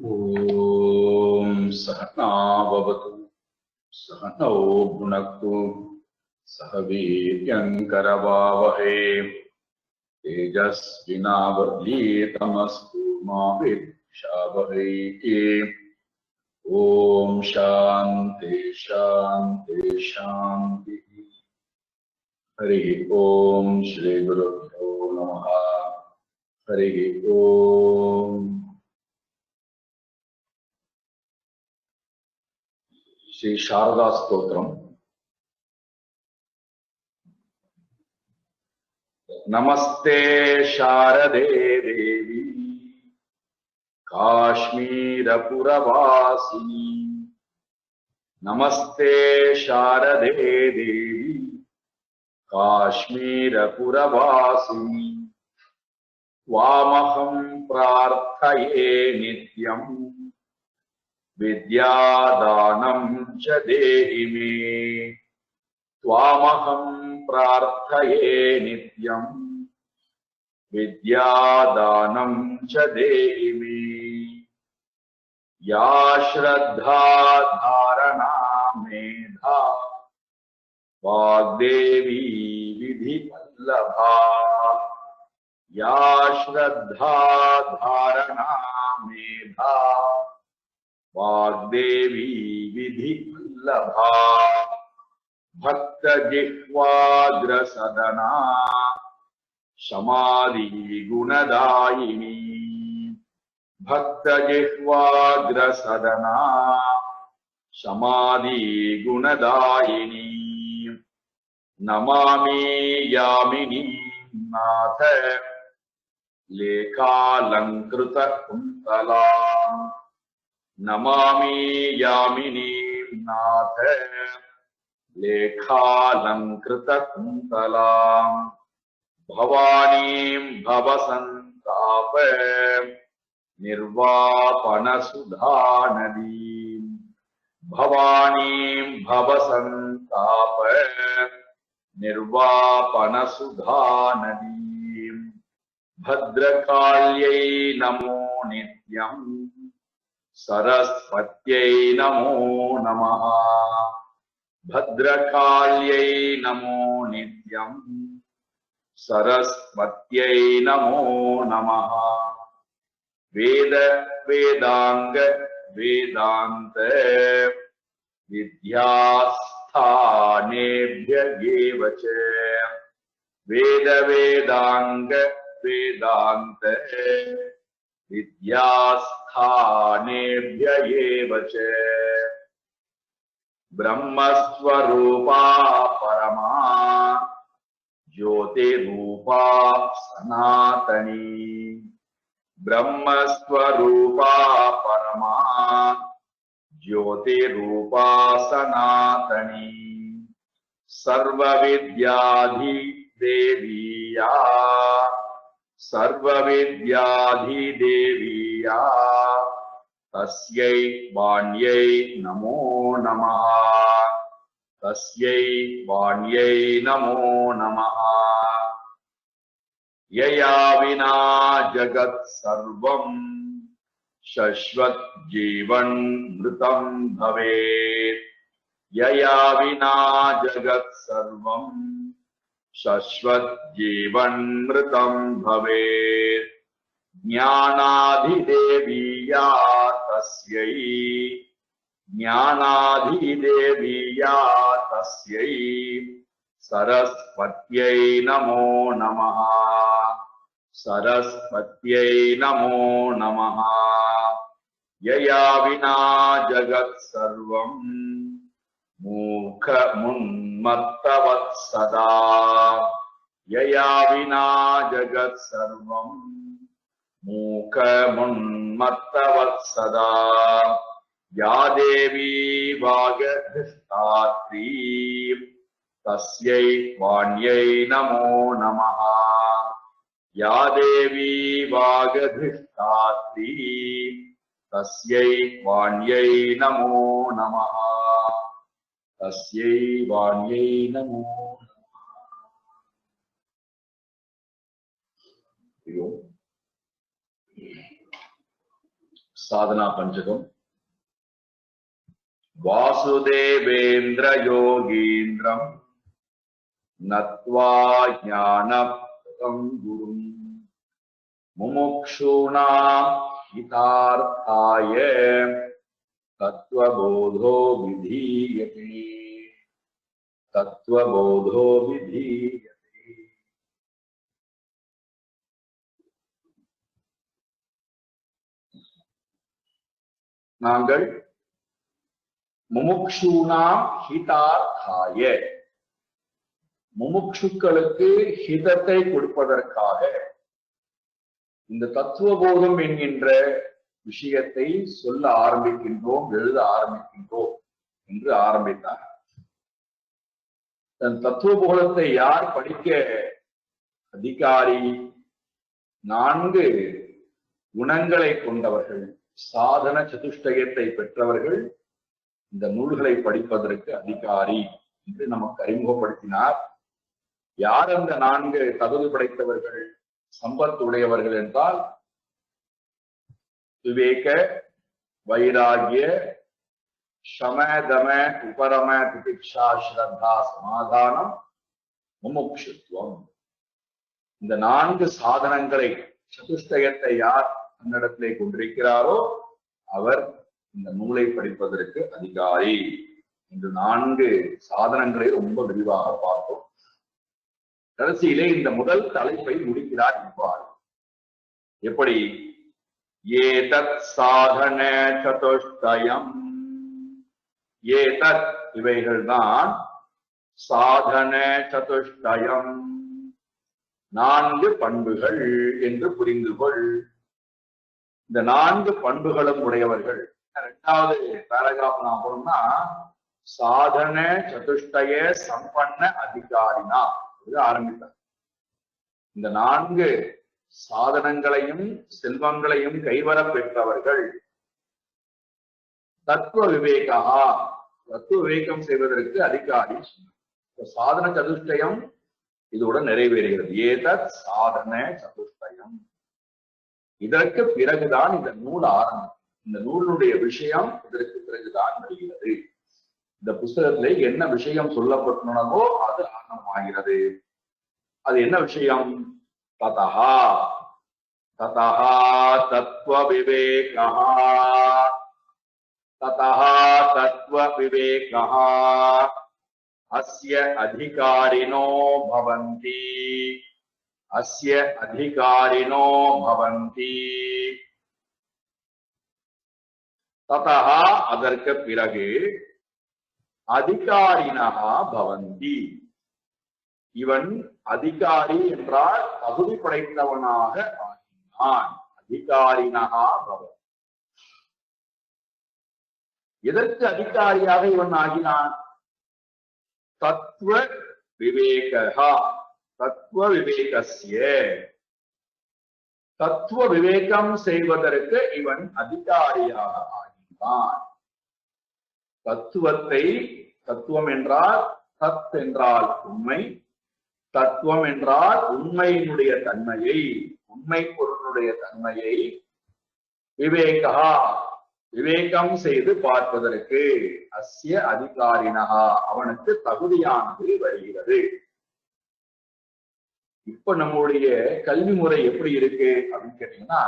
ओम सहना भवतु सहनौ भुनक्तु सह वीर्यङ्करवावहै तेजस्विनावधीतमस्तु मा विद्विषावहै। ओम शान्ति शान्ति शान्तिः। हरि ओम श्री गुरुभ्यो नमः। हरि ओम। श्री शारदा स्तोत्रम। नमस्ते शारदे देवी काश्मीरपुरवासिनी। नमस्ते शारदे देवी काश्मीरपुरवासिनी। त्वामहं प्रार्थये नित्यं विद्यादानं च देहि मे। त्वामहं प्रार्थये नित्यं विद्यादानं च देहि मे। या श्रद्धा धारणा मेधा वाग्देवी विधिवल्लभा। या श्रद्धा धारणा मेधा वाग्देवी विधिवल्लभा। भक्त जिह्वाग्रसदना समाधि गुणदायिनी। भक्त जिह्वाग्रसदना समाधि गुणदायिनी। नमामि यामिनी नाथ लेखालंकृत कुंतला। नमामि यामिनी नाथ लेखालंकृत कुंतला। भवानीं भवसंताप निर्वापन सुधा नदीं। भवानीं भवसंताप निर्वापन सुधा नदीं। भद्रकाल्यै नमो नित्यं सरस्वत्यै नमो नमः। भद्रकाल्यै नमो नित्यं सरस्वत्यै नमो नमः। वेद वेदांग वेदांत विद्यास्थानेभ्यगेव च। वेद वेदांग वेदांत विद्यास्थानेभ्यगेव च। ब्रह्मस्वरूपा परमा ज्योतिरूपा सनातनी। ब्रह्मस्वरूपा परमा ज्योतिरूपा सनातनी। सर्वविद्याधिदेवीया सर्वविद्याधिदेवीया तस्यै वाण्यै नमो नमः। तस्यै वाण्यै नमो नमः। यया विना जगत् सर्वं शश्वत जीवन मृतं भवेत्। यया विना जगत् सर्वं शश्वत जीवन मृतं भवेत्। ज्ञानाधिदेवीया तस्यै ज्ञानाधिदेवीया तस्यै सरस्वत्यै नमो नमः। सरस्वत्यै नमो नमः। यया विना जगत् सर्वं मूर्खमुन्मत्तवत् सदा। यया विना जगत् सर्वं मूर्खमुन्मत्तवत् सदा। या देवी वागधिष्ठात्री तस्यै वाण्यै नमो नमः। या देवी वागधिष्ठात्री तस्यै वाण्यै नमो नमः। तस्यै वाण्यै नमो नमः। சாதனா பஞ்சகம். வாசுதேவேந்திர யோகீந்திரம் நத்வா ஞானம் குரும் முமுக்ஷூணாம் ஹிதார்த்தாய தத்வபோதோ விதீயதே. தத்வபோதோ விதீயதே. நாங்கள் முமுக்ஷூணாம் ஹிதார்த்தாய, முமுக்ஷுக்களுக்கு ஹிதத்தை கொடுப்பதற்காக இந்த தத்துவபோதம் என்கின்ற விஷயத்தை சொல்ல ஆரம்பிக்கின்றோம், எழுத ஆரம்பிக்கின்றோம் என்று ஆரம்பித்தார். தன் தத்துவபோதத்தை யார் படிக்க அதிகாரி? 4 குணங்களை கொண்டவர்கள், சாதன சதுஷ்டயத்தை பெற்றவர்கள் இந்த நூல்களை படிப்பதற்கு அதிகாரி என்று நமக்கு அறிமுகப்படுத்தினார். யார் அந்த 4 தகுதி படைத்தவர்கள், சம்பத்து உடையவர்கள் என்றால் விவேக, வைராகிய, சம, தம, உபரம, திதிக்ஷா, ஸ்ரத்தா, சமாதானம், முமுக்ஷுத்வம். இந்த 4 சாதனங்களை, சதுஷ்டயத்தை யார் தன்னிடத்திலே கொண்டிருக்கிறாரோ அவர் இந்த நூலை படிப்பதற்கு அதிகாரி என்று 4 சாதனங்களை ரொம்ப விரிவாக பார்த்தோம். கடைசியிலே இந்த முதல் தலைப்பை முடிக்கிறார் இவ்வாறு. எப்படி? ஏதத் சாதன சதுஷ்டயம். ஏதத் இவைகள்தான் சாதன சதுஷ்டயம், 4 பண்புகள் என்று புரிந்து கொள். இந்த 4 பண்புகளும் உடையவர்கள். 2வது பேராகிராஃப் நான் போனோம்னா சாதன சதுஷ்டய சம்பன்ன அதிகாரினா இது ஆரம்பித்தார். இந்த 4 சாதனங்களையும் செல்வங்களையும் கைவர பெற்றவர்கள் தத்துவ விவேகா, தத்துவ விவேகம் செய்வதற்கு அதிகாரி. சாதன சதுஷ்டயம் இதுடன் நிறைவேறுகிறது. ஏதத் சாதன சதுஷ்டயம். இதற்கு பிறகுதான் இந்த நூல் ஆரம்பம். இந்த நூலுடைய விஷயம் இதற்கு பிறகுதான் வருகிறது. இந்த புஸ்தகத்திலே என்ன விஷயம் சொல்லப்பட்டுள்ளனவோ அது ஆரம்பமாகிறது. அது என்ன விஷயம்? ததஹா ததஹா தத்துவ விவேகா. ததஹா தத்துவ விவேகா அஸ்ய அதிகாரினோ பவந்தி. அஸ்ய அதிகாரினோ பவந்தி. ததஹா அதற்கு பிறகு அதிகாரினஹா பவந்தி. இவன் அதிகாரி என்றால் தகுதி படைத்தவனாக ஆகினான். அதிகாரினஹா பவந்தி. எதற்கு அதிகாரியாக இவன் ஆகினான்? தத்துவ விவேகா. தத்துவ விவேகஸ்ய. தத்துவ விவேகம் செய்வதற்கு இவன் அதிகாரியாக ஆகினான். தத்துவத்தை, தத்துவம் என்றால் தத் என்றால் உண்மை, தத்துவம் என்றால் உண்மையினுடைய தன்மையை, உண்மை பொருளுடைய தன்மையை விவேகா விவேகம் செய்து பார்ப்பதற்கு அஸ்ய அதிகாரினஹா அவனுக்கு தகுதியானது வருகிறது. இப்ப நம்முடைய கல்வி முறை எப்படி இருக்கு அப்படின்னு கேட்டீங்கன்னா,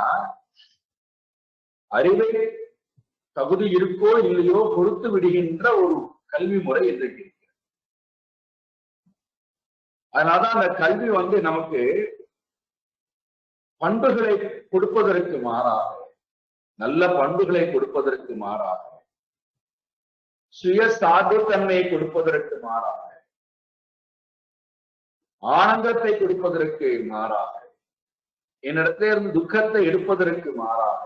அறிவை தகுதி இருக்கோ இல்லையோ கொடுத்து விடுகின்ற ஒரு கல்வி முறை இன்றைக்கு இருக்கு. அதனாலதான் அந்த கல்வி நமக்கு பண்புகளை கொடுப்பதற்கு மாறாக, நல்ல பண்புகளை கொடுப்பதற்கு மாறாக, சுய சார்புத்தன்மையை கொடுப்பதற்கு மாறாக, ஆனந்தத்தை கொடுப்பதற்கு மாறாக, என்னிடத்திலே இருந்து துக்கத்தை எடுப்பதற்கு மாறாக,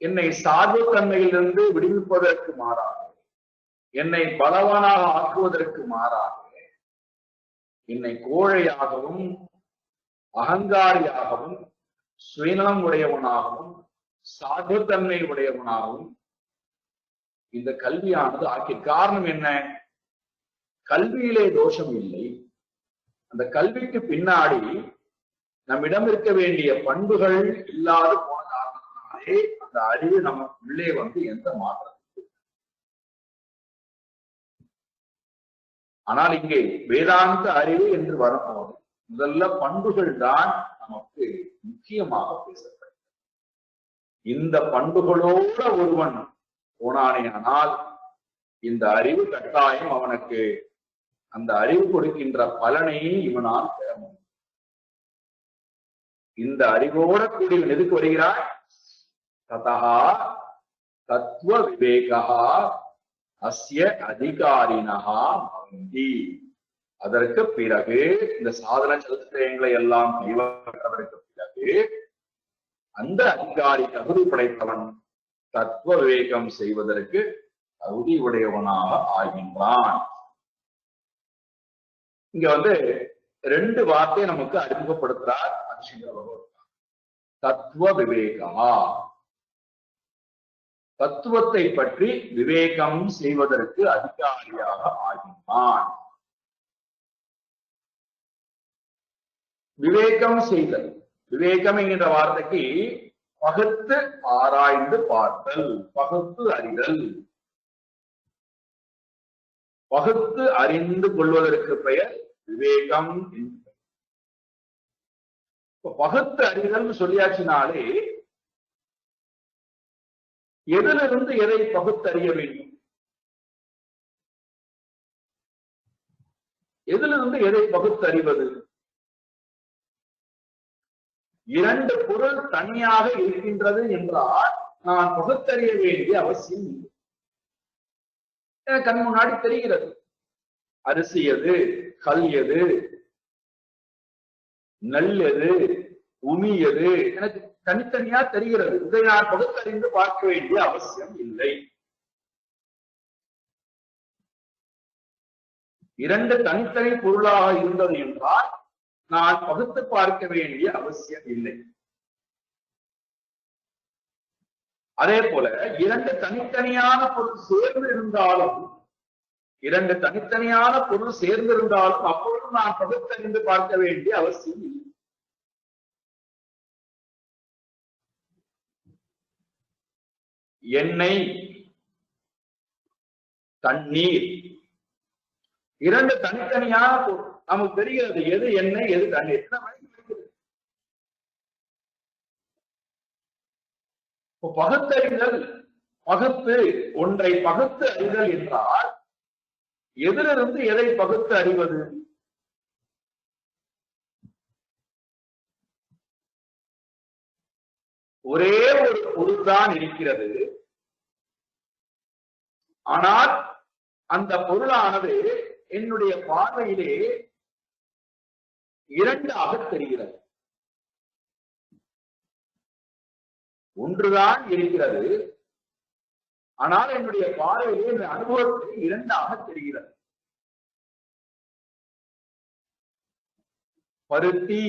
என்னை சார்புத்தன்மையிலிருந்து விடுவிப்பதற்கு மாறாக, என்னை பலவானாக ஆக்குவதற்கு மாறாக, என்னை கோழையாகவும் அகங்காரியாகவும் சுயநலம் உடையவனாகவும் சார்புத்தன்மை உடையவனாகவும் இந்த கல்வியானது ஆக்கிய காரணம் என்ன? கல்வியிலே தோஷம் இல்லை. அந்த கல்விக்கு பின்னாடி நம்மிடம் இருக்க வேண்டிய பண்புகள் இல்லாது போன காரணத்தினாலே சொன்னாலே அந்த அறிவு நமக்கு உள்ளே வந்து எந்த மாற்றம். ஆனால் இங்கே வேதாந்த அறிவு என்று வரும்போது முதல்ல பண்புகள் தான் நமக்கு முக்கியமாக பேசப்படுகிறது. இந்த பண்புகளோட ஒருவன் போனானே ஆனால் இந்த அறிவு கட்டாயம் அவனுக்கு அந்த அறிவு கொடுக்கின்ற பலனை இவனால் பெற முடியும். இந்த அறிவோட கூடியவன் எதுக்கு வருகிறாய்? ததா தத்துவ விவேகா அஸ்ய அதிகாரினஹா பவந்தி. அதற்கு பிறகு இந்த சாதன சதுஷ்டயங்களை எல்லாம் கைவற்றதற்கு பிறகு அந்த அதிகாரி தகுதி படைத்தவன் தத்துவ விவேகம் செய்வதற்கு தகுதி உடையவனாக ஆகின்றான். இங்க வந்து ரெண்டு வார்த்தையை நமக்கு அறிமுகப்படுத்துறார் தத்துவ விவேகா. தத்துவத்தை பற்றி விவேகம் செய்வதற்கு அதிகாரியாக ஆகின்றான். விவேகம் செய்தல், விவேகம் என்கின்ற வார்த்தைக்கு பகுத்து ஆராய்ந்து பார்த்தல், பகுத்து அறிதல், பகுத்து அறிந்து கொள்வதற்கு பெயர் விவேகம். பகுத்து அறிதல் சொல்லியாச்சினாலே எதிலிருந்து எதை பகுத்தறிய வேண்டும்? எதிலிருந்து எதை பகுத்தறிவது? இரண்டு பொருள் தனியாக இருக்கின்றது என்றால் நான் பகுத்தறிய வேண்டிய அவசியம் இல்லை. கண் முன்னாடி தெரிகிறது அரிசி எது, கல் எது, நெல் எது, உமி எது, எனக்கு தனித்தனியா தெரிகிறது. இதை நான் பகுத்தறிந்து பார்க்க வேண்டிய அவசியம் இல்லை. இரண்டு தனித்தனி பொருளாக இருந்தது என்றால் நான் பகுத்து பார்க்க வேண்டிய அவசியம் இல்லை. அதே போல இரண்டு தனித்தனியான பொருள் சேர்ந்து இருந்தாலும், இரண்டு தனித்தனியான பொருள் சேர்ந்திருந்தாலும் அப்பொழுது நான் பகுத்தறிந்து பார்க்க வேண்டிய அவசியம் இல்லை. எண்ணெய், தண்ணீர் இரண்டு தனித்தனியான பொருள், நமக்கு தெரிகிறது எது எண்ணெய் எது தண்ணீர். பகுத்தறிதல், பகுத்து ஒன்றை பகுத்து அறிதல் என்றால் எதிலிருந்து எதை பகுத்து அறிவது? ஒரே ஒரு பொருள்தான் இருக்கிறது. ஆனால் அந்த பொருளானது என்னுடைய பார்வையிலே இரண்டாக தெரிகிறது. ஒன்றுதான் இருக்கிறது, ஆனால் என்னுடைய பார்வையிலே இந்த அனுபவத்தில் இரண்டாக தெரிகிறது. பருத்தி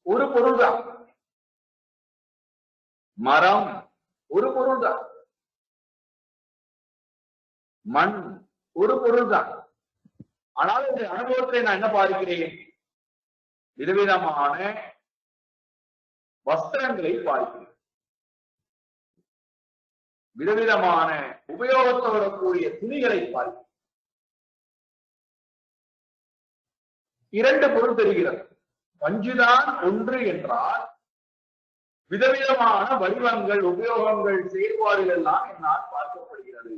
ஒரு பொருள்தான், மரம் ஒரு பொருள்தான், மண் ஒரு பொருள்தான். ஆனால் இந்த அனுபவத்தை நான் என்ன பார்க்கிறேன்? விதவிதமான வஸ்திரங்களை பார்க்கிறேன், விதவிதமான உபயோகத்தோட கூடிய துணிகளை பார்க்கிறேன். இரண்டு பொருள் தெரிகிறது. பஞ்சுதான் ஒன்று என்றால் விதவிதமான வடிவங்கள், உபயோகங்கள், செயல்பாடுகள் எல்லாம் என்னால் பார்க்கப்படுகிறது.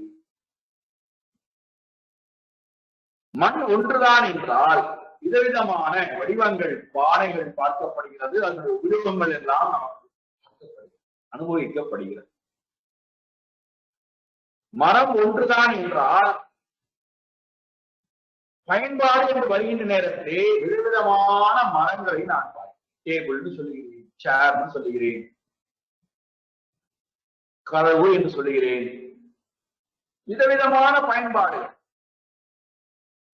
மண் ஒன்றுதான் என்றால் விதவிதமான வடிவங்கள், பானைகள் பார்க்கப்படுகிறது. அந்த உபயோகங்கள் எல்லாம் நமக்கு அனுபவிக்கப்படுகிறது. மரம் ஒன்றுதான் என்றால் பயன்பாடு என்று வருகின்ற நேரத்திலே விதவிதமான மரங்களை நான் பார்க்கிறேன். டேபிள்னு சொல்லுகிறேன், சேர்னு சொல்லுகிறேன், கதவு என்று சொல்லுகிறேன், விதவிதமான பயன்பாடு.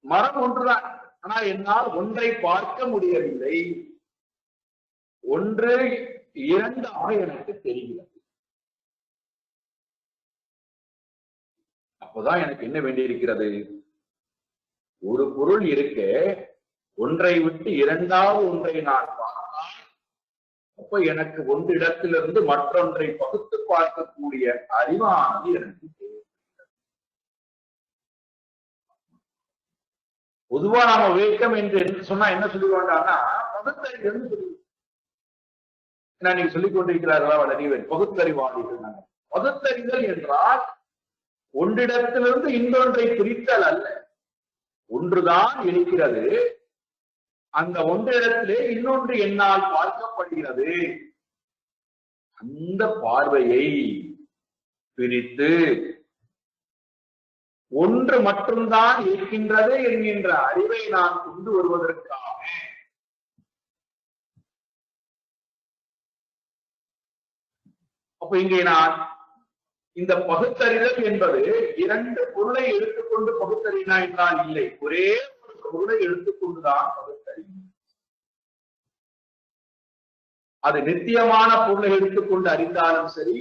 மரம் ஒன்றுதான், ஆனால் என்னால் ஒன்றை பார்க்க முடியவில்லை. ஒன்று இரண்டாக எனக்கு தெரிகிறது. அப்போதான் எனக்கு என்ன வேண்டியிருக்கிறது? ஒரு பொருள் இருக்க ஒன்றை விட்டு இரண்டாவது ஒன்றை நான் பார்த்தால் அப்ப எனக்கு ஒன்றிடத்திலிருந்து மற்றொன்றை பகுத்து பார்க்கக்கூடிய அறிவானது எனக்கு தேவைப்படுகிறது. பொதுவா நாம விவேகம் என்று சொன்னா என்ன சொல்லி வேண்டாம்னா பகுத்தறிதல் சொல்லி, நீங்க சொல்லிக் கொண்டிருக்கிறார்களா நிறைய பகுத்தறிவாளிகள். நாங்கள் பகுத்தறிதல் என்றால் ஒன்றிடத்திலிருந்து இன்னொன்றை பிரித்தல் அல்ல, ஒன்றுதான் இருக்கிறது, அந்த ஒன்றிடத்திலே இன்னொன்று என்னால் பார்க்கப்படுகிறது, அந்த பார்வையை பிரித்து ஒன்று மட்டும்தான் இருக்கின்றது என்கின்ற அறிவை நான் கொண்டு வருவதற்காக அப்ப இங்கே நான் இந்த பகுத்தறிதல் என்பது இரண்டு பொருளை எடுத்துக்கொண்டு பகுத்தறினா என்றால் இல்லை, ஒரே ஒரு பொருளை எடுத்துக்கொண்டுதான் பகுத்தறிவு. அது நித்தியமான பொருளை எடுத்துக்கொண்டு அறிந்தாலும் சரி,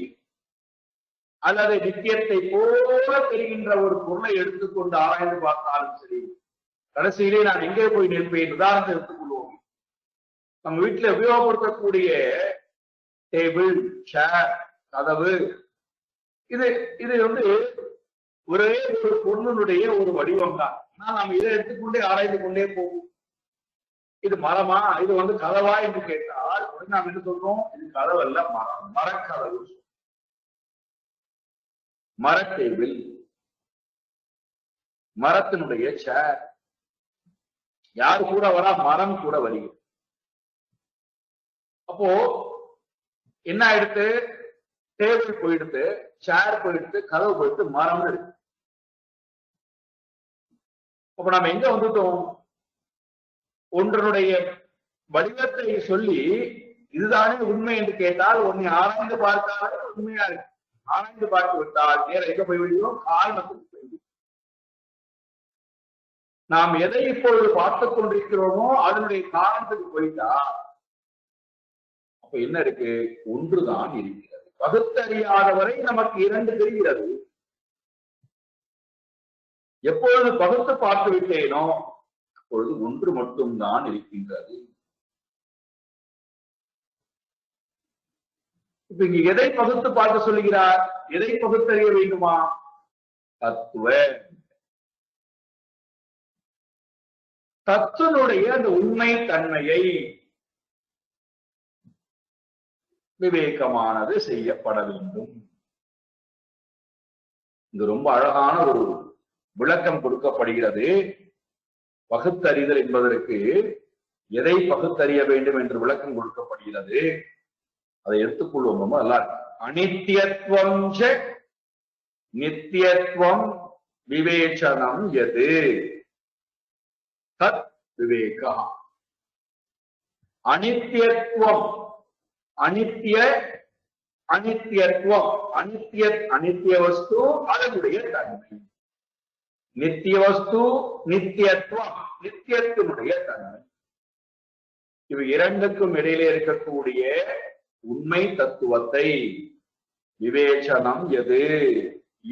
அல்லது நித்தியத்தை போல தெரிகின்ற ஒரு பொருளை எடுத்துக்கொண்டு ஆராய்ந்து பார்த்தாலும் சரி, கடைசியிலே நான் எங்கே போய் நிற்பேன்? உதாரணத்தை எடுத்துக்கொள்வோம். நம்ம வீட்டுல உபயோகப்படுத்தக்கூடிய டேபிள், சேர், கதவு, இது ஒரே ஒரு பொருளுடைய ஒரு வடிவம் தான். ஆனா நாம் இதை எடுத்துக்கொண்டே ஆராய்ந்து கொண்டே போவோம். இது மரமா, இது கதவா என்று கேட்டால் நாம் என்ன சொல்றோம்? இது கதவு அல்ல, மரம், மரக்கதவு, மரட்டேபிள், மரத்தினுடைய சேர். யாரு கூட வரா? மரம் கூட வருகிறது. அப்போ என்ன ஆயிடுத்து? டேபிள் போயிடுத்து, சேர் போயிடுத்து, கதவு போயிடுத்து, மரம் இருக்கு. அப்ப நாம எங்க வந்துட்டோம்? ஒன்றனுடைய வடிவத்தை சொல்லி இதுதானே உண்மை என்று கேட்டால் உன்னை ஆராய்ந்து பார்த்தாலே உண்மையா இருக்கு. ஆராய்ந்து பார்த்து விட்டால் நேர எங்க போய் விடுவோம்? காரணத்துக்கு போய். நாம் எதை இப்பொழுது பார்த்துக் கொண்டிருக்கிறோமோ அதனுடைய காரணத்துக்கு போயிட்டா அப்ப என்ன இருக்கு? ஒன்றுதான் இருக்கிறது. பகுத்தறியாதவரை நமக்கு இரண்டு தெரிகிறது. எப்பொழுது பகுத்து பார்த்து விட்டேனோ அப்பொழுது ஒன்று மட்டும்தான் இருக்கின்றது. இப்ப இங்க எதை பகுத்து பார்க்க சொல்லுகிறார்? எதை பகுத்தறிய வேண்டுமா? தத்துவனுடைய அந்த உண்மை தன்மையை விவேகமானது செய்யப்பட வேண்டும். இது ரொம்ப அழகான ஒரு விளக்கம் கொடுக்கப்படுகிறது. பகுத்தறிதல் என்பதற்கு எதை பகுத்தறிய வேண்டும் என்று விளக்கம் கொடுக்கப்படுகிறது. அதை எடுத்துக்கொள்வோம். ரொம்ப நல்லா இருக்கு. அனித்யத்துவம் நித்தியத்துவம் விவேச்சனம் எது? தத் விவேக. அனித்யத்துவம், அனித்யத்துவம், அனித்திய வஸ்து அதனுடைய தன்மை. நித்திய வஸ்து நித்தியத்துவம், நித்தியத்தினுடைய தன்மை. இவை இரண்டுக்கும் இடையிலே இருக்கக்கூடிய உண்மை தத்துவத்தை விவேச்சனம் எது?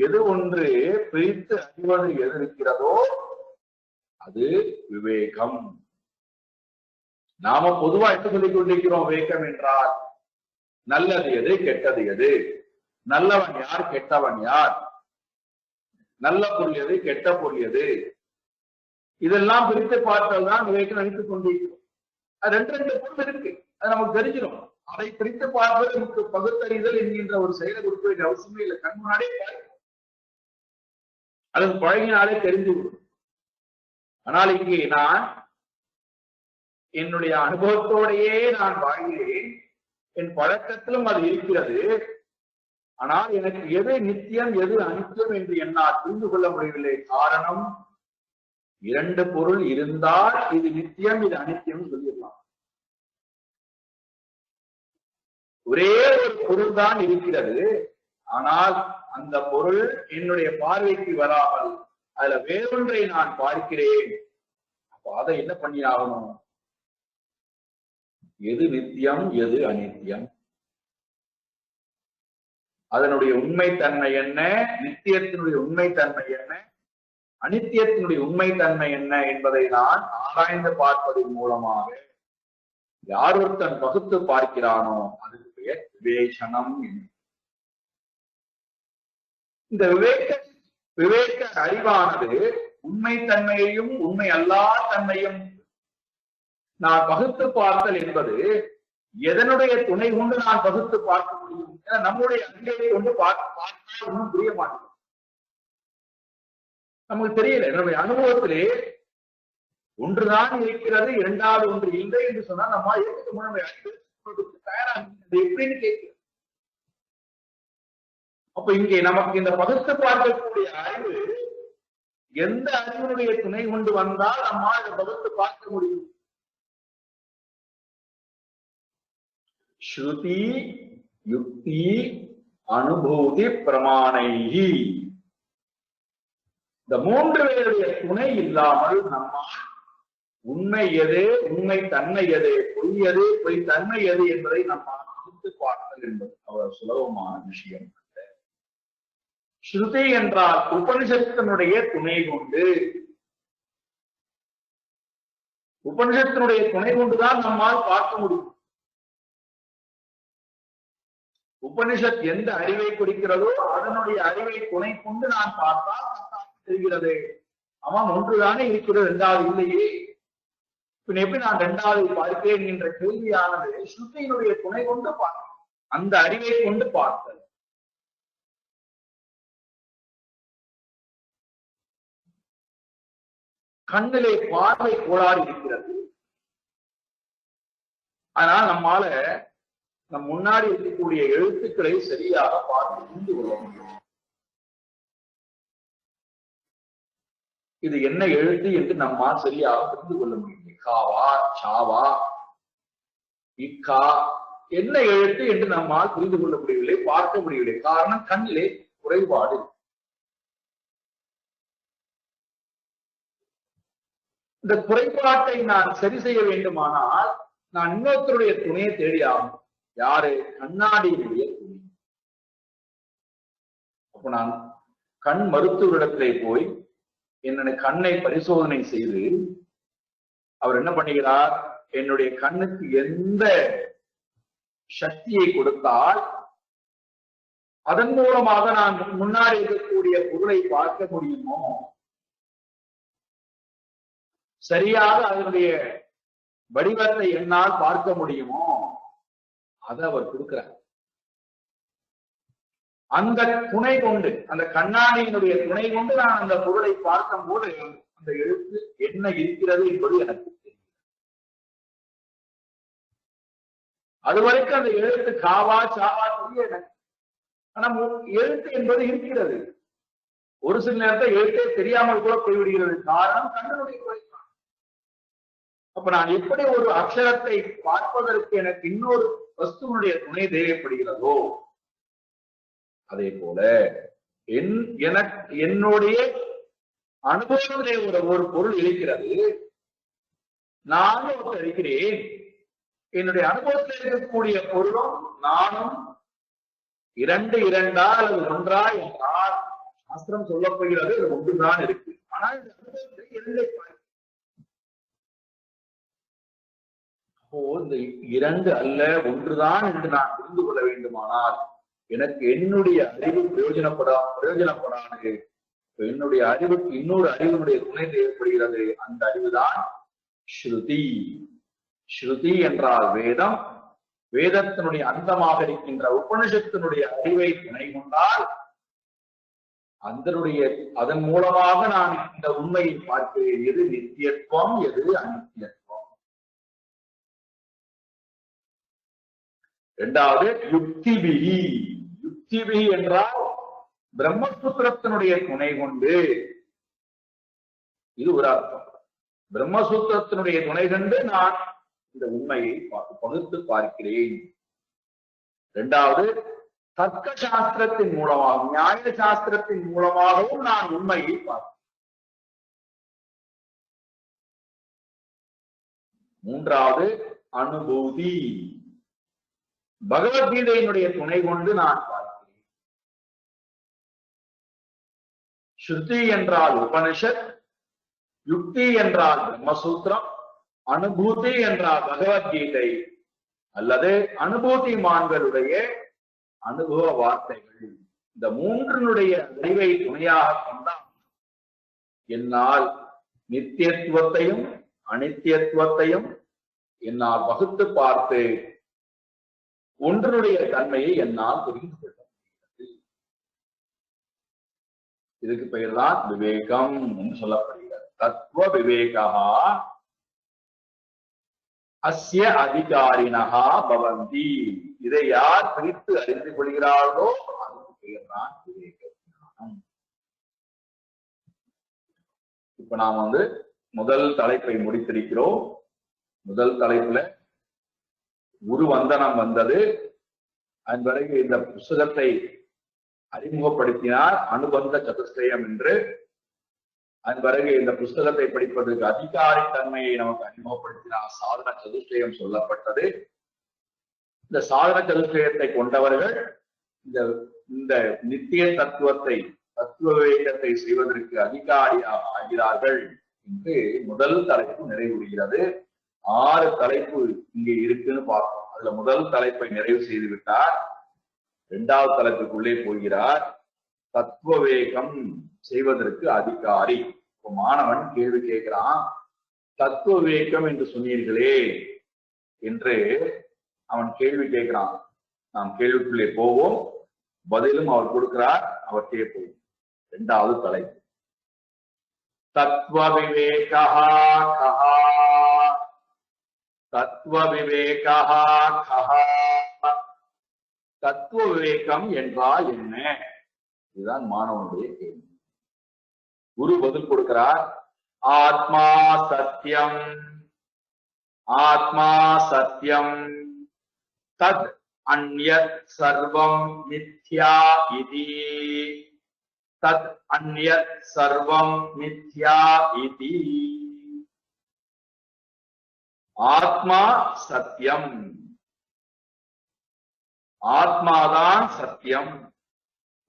எது ஒன்று பிரித்து அறிவது எது இருக்கிறதோ அது விவேகம். நாம பொதுவா என்ன சொல்லிக் கொண்டிருக்கிறோம்? விவேகம் என்றால் நல்லது எது, கெட்டது எது, நல்லவன் யார், கெட்டவன் யார், நல்ல பொருள் எது, கெட்ட பொருள் எது, இதெல்லாம் பிரித்து பார்த்தல் தான் விவேகம் நினைத்துக் கொண்டிருக்கிறோம். அது ரெண்டு பொருள் இருக்கு, அது நமக்கு தெரிஞ்சிடும். அதை பிரித்து பார்ப்பது நமக்கு பகுத்தறிதல் என்கின்ற ஒரு செயலை கொடுக்க வேண்டிய அவசியமே இல்லை. கண் முன்னாடியே அது பழகினாலே தெரிந்துவிடும். ஆனால் இங்கே நான் என்னுடைய அனுபவத்தோடையே நான் வாழ்கிறேன். என் பழக்கத்திலும் அது இருக்கிறது. ஆனால் எனக்கு எது நித்தியம் எது அனித்தியம் என்று என்னால் புரிந்து கொள்ள முடியவில்லை. காரணம், இரண்டு பொருள் இருந்தால் இது நித்தியம் இது அனித்தியம் சொல்லிடலாம். ஒரே ஒரு பொருள் தான் இருக்கிறது. ஆனால் அந்த பொருள் என்னுடைய பார்வைக்கு வராமல் அதுல வேறொன்றை நான் பார்க்கிறேன். அப்ப அதை என்ன பண்ணி ஆகணும்? எது நித்தியம் எது அனித்தியம், அதனுடைய உண்மை தன்மை என்ன, நித்தியத்தினுடைய உண்மை தன்மை என்ன, அனித்தியத்தினுடைய உண்மை தன்மை என்ன என்பதை நான் ஆராய்ந்து பார்ப்பதன் மூலமாக யார் ஒருத்தன் பகுத்து பார்க்கிறானோ அதுக்கு பெயர் விவேசனம். இந்த விவேக அறிவானது உண்மை தன்மையையும் உண்மை அல்லா தன்மையும் நான் பகுத்து பார்த்தல் என்பது எதனுடைய துணை கொண்டு நான் பகுத்து பார்க்க முடியும்? ஏன்னா நம்முடைய அறிவை கொண்டு பார்த்தா ஒன்றும் புரிய மாட்டேங்குது. நமக்கு தெரியல. என்னுடைய அனுபவத்திலே ஒன்றுதான் இருக்கிறது, இரண்டாவது ஒன்று இல்லை என்று சொன்னா நம்ம தயாராக எப்படின்னு கேட்கிறோம். அப்ப இங்கே நமக்கு இந்த பகுத்து பார்க்கக்கூடிய அறிவு எந்த அறிவினுடைய துணை கொண்டு வந்தால் நம்மால் இதை பகுத்து பார்க்க முடியும்? ஸ்ருதி யுக்தி அனுபூதி பிரமாணைகி, இந்த மூன்று பேருடைய துணை இல்லாமல் நம்மால் உண்மை எது, உண்மை தன்மை எது, பொய் எது, பொய் தன்மை எது என்பதை நம்மால் பகுத்து பார்த்தல் என்பது அவ்வளவு சுலபமான விஷயம். ஸ்ருதி என்றால் உபனிஷத்தினுடைய துணை கொண்டு, உபனிஷத்தினுடைய துணை கொண்டுதான் நம்மால் பார்க்க முடியும். உபனிஷத் எந்த அறிவை குறிக்கிறதோ அதனுடைய அறிவை துணை கொண்டு நான் பார்த்தால் தெரிகிறது. அவன் ஒன்றுதானே இருக்கிறது, இரண்டாவது இல்லையே, பின் எப்படி நான் இரண்டாவது பார்க்கிறேன் என்ற கேள்வியானது ஸ்ருதியினுடைய துணை கொண்டு பார்க்க, அந்த அறிவை கொண்டு பார்த்தல். கண்ணிலே பார்வை கோளாறு இருக்கிறது. ஆனால் நம்மால நம் முன்னாடி இருக்கக்கூடிய எழுத்துக்களை சரியாக பார்த்து புரிந்து கொள்ள முடியும். இது என்ன எழுத்து என்று நம்மால் சரியாக புரிந்து கொள்ள முடியும். காவா, சாவா, இக்கா என்ன எழுத்து என்று நம்மால் புரிந்து கொள்ள முடியவில்லை, பார்க்க முடியவில்லை. காரணம் கண்ணிலே குறைபாடு. இந்த குறைபாட்டை நான் சரி செய்ய வேண்டுமானால் நான் இன்னொருத்தருடைய துணையை தேடி ஆகும். யாரு? கண்ணாடியினுடைய துணை. அப்ப நான் கண் மருத்துவரிடத்திலே போய் என்னுடைய கண்ணை பரிசோதனை செய்து அவர் என்ன பண்ணுகிறார், என்னுடைய கண்ணுக்கு எந்த சக்தியை கொடுத்தால் அதன் மூலமாக நான் முன்னாடி இருக்கக்கூடிய பொருளை பார்க்க முடியுமோ, சரியாக அதனுடைய வடிவத்தை என்னால் பார்க்க முடியுமோ, அதை அவர் கொடுக்கிறார். அந்த துணை கொண்டு, அந்த கண்ணாடியினுடைய துணை கொண்டு நான் அந்த பொருளை பார்க்கும் போது அந்த எழுத்து என்ன இருக்கிறது என்பது எனக்கு தெரியும். அதுவரைக்கும் அந்த எழுத்து காவா சாவா தெரியல. ஆனா எழுத்து என்பது இருக்கிறது. ஒரு சில நேரத்தை எழுத்தே தெரியாமல் கூட போய்விடுகிறது. காரணம் கண்ணனுடைய குறைபாடு. அப்ப நான் எப்படி ஒரு அக்ஷரத்தை பார்ப்பதற்கு எனக்கு இன்னொரு வஸ்துவனுடைய துணை தேவைப்படுகிறதோ, அதே போல என்னுடைய அனுபவத்திலே ஒரு பொருள் இருக்கிறது. நானும் இருக்கிறேன். என்னுடைய அனுபவத்தில் இருக்கக்கூடிய பொருளும் நானும் இரண்டு இரண்டா அல்லது ஒன்றா என்றால் சாஸ்திரம் சொல்லப்படுகிறது அது ஒன்றுதான் இருக்கு. ஆனால் இந்த அனுபவத்தை இரண்டை இந்த இரண்டு அல்ல ஒன்றுதான் என்று நான் புரிந்து கொள்ள வேண்டுமானால் எனக்கு என்னுடைய அறிவு பிரயோஜனப்படாது. என்னுடைய அறிவுக்கு இன்னொரு அறிவினுடைய துணை தேவைப்படுகிறது. அந்த அறிவுதான் ஸ்ருதி. ஸ்ருதி என்றால் வேதம். வேதத்தினுடைய அந்தமாக இருக்கின்ற உபனிஷத்தினுடைய அறிவை துணை கொண்டால் அதன் மூலமாக நான் இந்த உண்மையை பார்க்கிறேன். எது நித்தியத்துவம், எது அநித்தியத்துவம். இரண்டாவது யுக்திபிகி. யுக்திபிகி என்றால் பிரம்மசூத்திரத்தினுடைய துணை கொண்டு, இது ஒரு அர்த்தம். பிரம்மசூத்திரத்தினுடைய துணை கொண்டு நான் இந்த உண்மையை பகுத்து பார்க்கிறேன். இரண்டாவது தர்க்க சாஸ்திரத்தின் மூலமாகவும் நியாய சாஸ்திரத்தின் மூலமாகவும் நான் உண்மையை பார்க்கிறேன். மூன்றாவது அனுபூதி. பகவத்கீதையினுடைய துணை கொண்டு நான் பார்க்கிறேன். ஸ்ருதி என்றால் உபனிஷத், யுக்தி என்றால் பிரம்மசூத்திரம், அனுபூதி என்றால் பகவத்கீதை அல்லது அனுபூதிமான்களுடைய அனுபவ வார்த்தைகள். இந்த மூன்றினுடைய அறிவை துணையாக கொண்டால் என்னால் நித்தியத்துவத்தையும் அனித்தியத்துவத்தையும் என்னால் வகுத்து பார்த்து ஒன்றினுடைய தன்மையை என்னால் புரிந்து கொள்ள முடிகிறது. இதுக்கு பெயர்தான் விவேகம் என்று சொல்லப்படுகிறது. தத்துவ விவேகா அஸ்ய அதிகாரினஹா பவந்தி. இதை யார் பிரித்து அறிந்து கொள்கிறார்களோ அதுக்கு பெயர்தான் விவேக ஞானம். இப்ப நாம் முதல் தலைப்பை முடித்திருக்கிறோம். முதல் தலைப்புல குரு வந்தனம் வந்தது. அதன் பிறகு இந்த புஸ்தகத்தை அறிமுகப்படுத்தினார் அனுபந்த சதுஷ்டயம் என்று. அதன் பிறகு இந்த புஸ்தகத்தை படிப்பதற்கு அதிகாரி தன்மையை நமக்கு அறிமுகப்படுத்தினார் சாதன சதுஷ்டயம் சொல்லப்பட்டது. இந்த சாதன சதுஷ்டயத்தை கொண்டவர்கள் இந்த நித்திய தத்துவத்தை தத்துவ விவேகத்தை செய்வதற்கு அதிகாரியாக ஆகிறார்கள் என்று முதல் தலைப்பு நிறைவுறுகிறது. 6 தலைப்பு இங்கே இருக்குன்னு பார்ப்போம். அதுல முதல் தலைப்பை நிறைவு செய்து விட்டார். 2வது தலைப்புக்குள்ளே போகிறார். தத்துவ வேகம் செய்வதற்கு அதிகாரி. இப்போ மாணவன் கேள்வி கேட்கிறான், தத்துவ வேகம் என்று சொன்னீர்களே என்று அவன் கேள்வி கேட்கிறான். நாம் கேள்விக்குள்ளே போவோம், பதிலும் அவர் கொடுக்கிறார், அவர் கேட்போம். 2வது தலைப்பு தத்துவ விவேகா கஹா. தத்துவ விவேகா கஹா. தத்துவ விவேகம் என்றால் என்ன? இதுதான் மாணவனுடைய கேள்வி. குரு பதில் கொடுக்கிறார், ஆத்மா சத்தியம். ஆத்மா சத்தியம். தத் அன்யத் சர்வம் மித்யா இதி. தத் அன்யத் சர்வம் மித்யா இதி. ஆத்மா சத்தியம். ஆத்மாதான் சத்தியம்,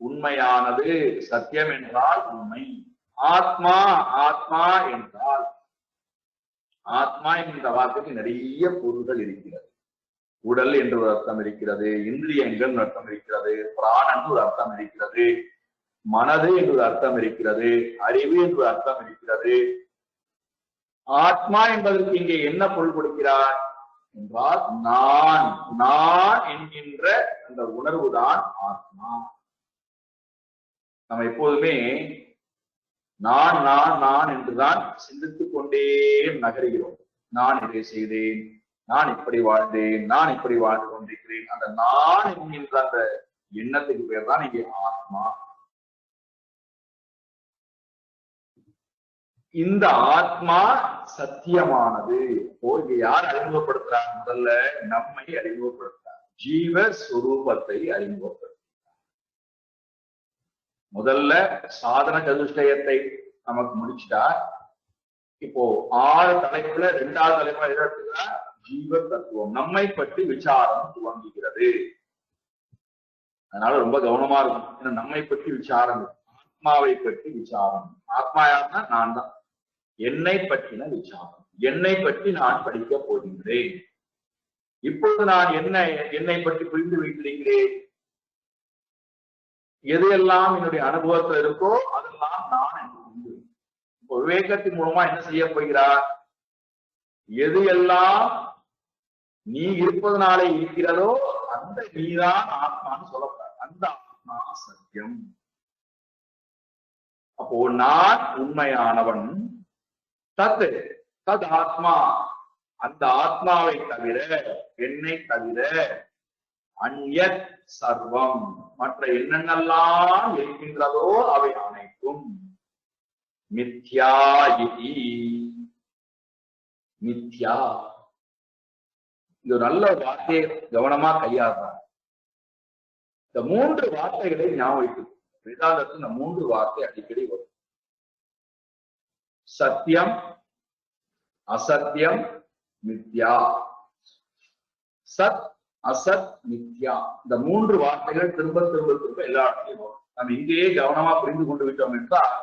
உண்மையானது. சத்தியம் என்றால் உண்மை. ஆத்மா ஆத்மா என்றால், ஆத்மா என்கின்ற வார்த்தைக்கு நிறைய பொருள்கள் இருக்கிறது. உடல் என்று ஒரு அர்த்தம் இருக்கிறது, இந்திரியங்கள் அர்த்தம் இருக்கிறது, பிராணன் ஒரு அர்த்தம் இருக்கிறது, மனது என்று ஒரு அர்த்தம் இருக்கிறது, அறிவு என்று அர்த்தம் இருக்கிறது. ஆத்மா என்பதற்கு இங்கே என்ன பொருள் கொடுக்கிறார் என்றால், நான் நான் என்கின்ற அந்த உணர்வு தான் ஆத்மா. நம்ம எப்போதுமே நான் நான் நான் என்றுதான் சிந்தித்துக் கொண்டே நகருகிறோம். நான் இதை செய்தேன், நான் இப்படி வாழ்ந்தேன், நான் இப்படி வாழ்ந்து கொண்டிருக்கிறேன். அந்த நான் என்கின்ற அந்த எண்ணத்துக்கு பேர் தான் இங்கே ஆத்மா. இந்த ஆத்மா சத்தியமானது. இங்க யார் அறிமுகப்படுத்துறார்? முதல்ல நம்மை அறிமுகப்படுத்துறார், ஜீவஸ்வரூபத்தை அறிமுகப்படுத்துறார். முதல்ல சாதன சதுஷ்டயத்தை நமக்கு முடிச்சிட்டார். இப்போ 6 தலைப்புல 2வது தலைப்புல எதிர்த்துனா ஜீவ தத்துவம், நம்மை பற்றி விசாரம் துவங்குகிறது. அதனால ரொம்ப கவனமா இருக்கும். ஏன்னா நம்மை பற்றி விசாரம், ஆத்மாவை பற்றி விசாரம். ஆத்மா யாருன்னா நான் தான். என்னை பற்றின விசாரம், என்னை பற்றி நான் படிக்க போகின்றேன். இப்பொழுது நான் என்னை பற்றி புரிந்து வைத்திருக்கிறேன். எது எல்லாம் என்னுடைய அனுபவத்தில் இருக்கோ அதெல்லாம் நான் என்று புரிந்து. இப்போ விவேகத்தின் மூலமா என்ன செய்ய போகிறார்? எது எல்லாம் நீ இருப்பதனாலே இருக்கிறதோ அந்த நீதான் ஆத்மான்னு சொல்லப்படுற. அந்த ஆத்மா சத்தியம். அப்போ நான் உண்மையானவன். தத் தத் ஆத்மா, அந்த ஆத்மாவை தவிர, என்னை தவிர, அன்யத் சர்வம், மற்ற என்னென்னலாம் இருக்கின்றதோ அவை அனைத்தும் மித்யா இதி. மித்யா, இது நல்ல வார்த்தையை கவனமா கையாளுறாங்க. இந்த 3 வார்த்தைகளை ஞாபகம். வேதாந்தத்தில் இந்த 3 வார்த்தை அடிக்கடி வரும். சத்தியம், அசத்தியம், மித்யா. சத், அசத், மித்யா. இந்த 3 வார்த்தைகள் திரும்ப திரும்ப திரும்ப எல்லா இடத்துலையும் வரும். நம்ம இங்கேயே கவனமா புரிந்து கொண்டு விட்டோம் என்றால்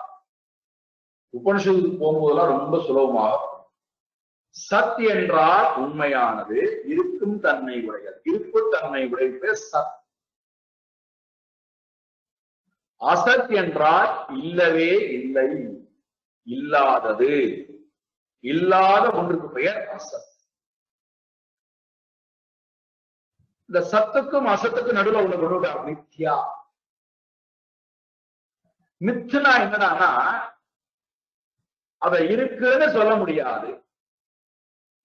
உபனிஷத்துக்கு போகும்போதெல்லாம் ரொம்ப சுலபமாக. சத் என்றால் உண்மையானது, இருக்கும் தன்மை உடையது. இருப்பு தன்மை உடையது சத். அசத் என்றால் இல்லவே இல்லை, இல்லாதது. இல்லாத ஒன்றுக்கு பெயர் அசத். இந்த சத்துக்கும் அசத்துக்கும் நடுவில் உள்ள குண மித்யா. மித்துனா என்னன்னா, அத இருக்குன்னு சொல்ல முடியாது,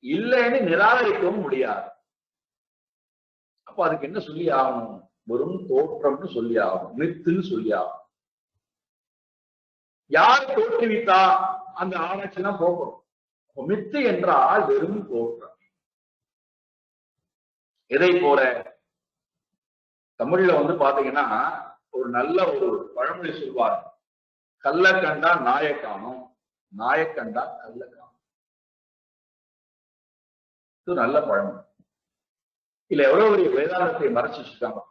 இல்லைன்னு நிராகரிக்கவும் முடியாது. அப்ப அதுக்கு என்ன சொல்லி ஆகணும்? வெறும் தோற்றம்னு சொல்லி ஆகணும், மித்துன்னு சொல்லி ஆகணும். யார் தோற்றுவித்தா அந்த ஆராய்ச்சிலாம் போகணும். மித்து என்றால் வெறும் தோற்றம். எதை போல தமிழ்ல பாத்தீங்கன்னா ஒரு நல்ல ஒரு பழமொழி சொல்வார், கல்ல கண்டா நாயை காணும், நாயை கண்டா கல்ல காணும். இது நல்ல பழமொழி. இல்ல எவ்வளவு பெரிய வேதாந்தத்தை மறைச்சு வச்சுட்டாங்க.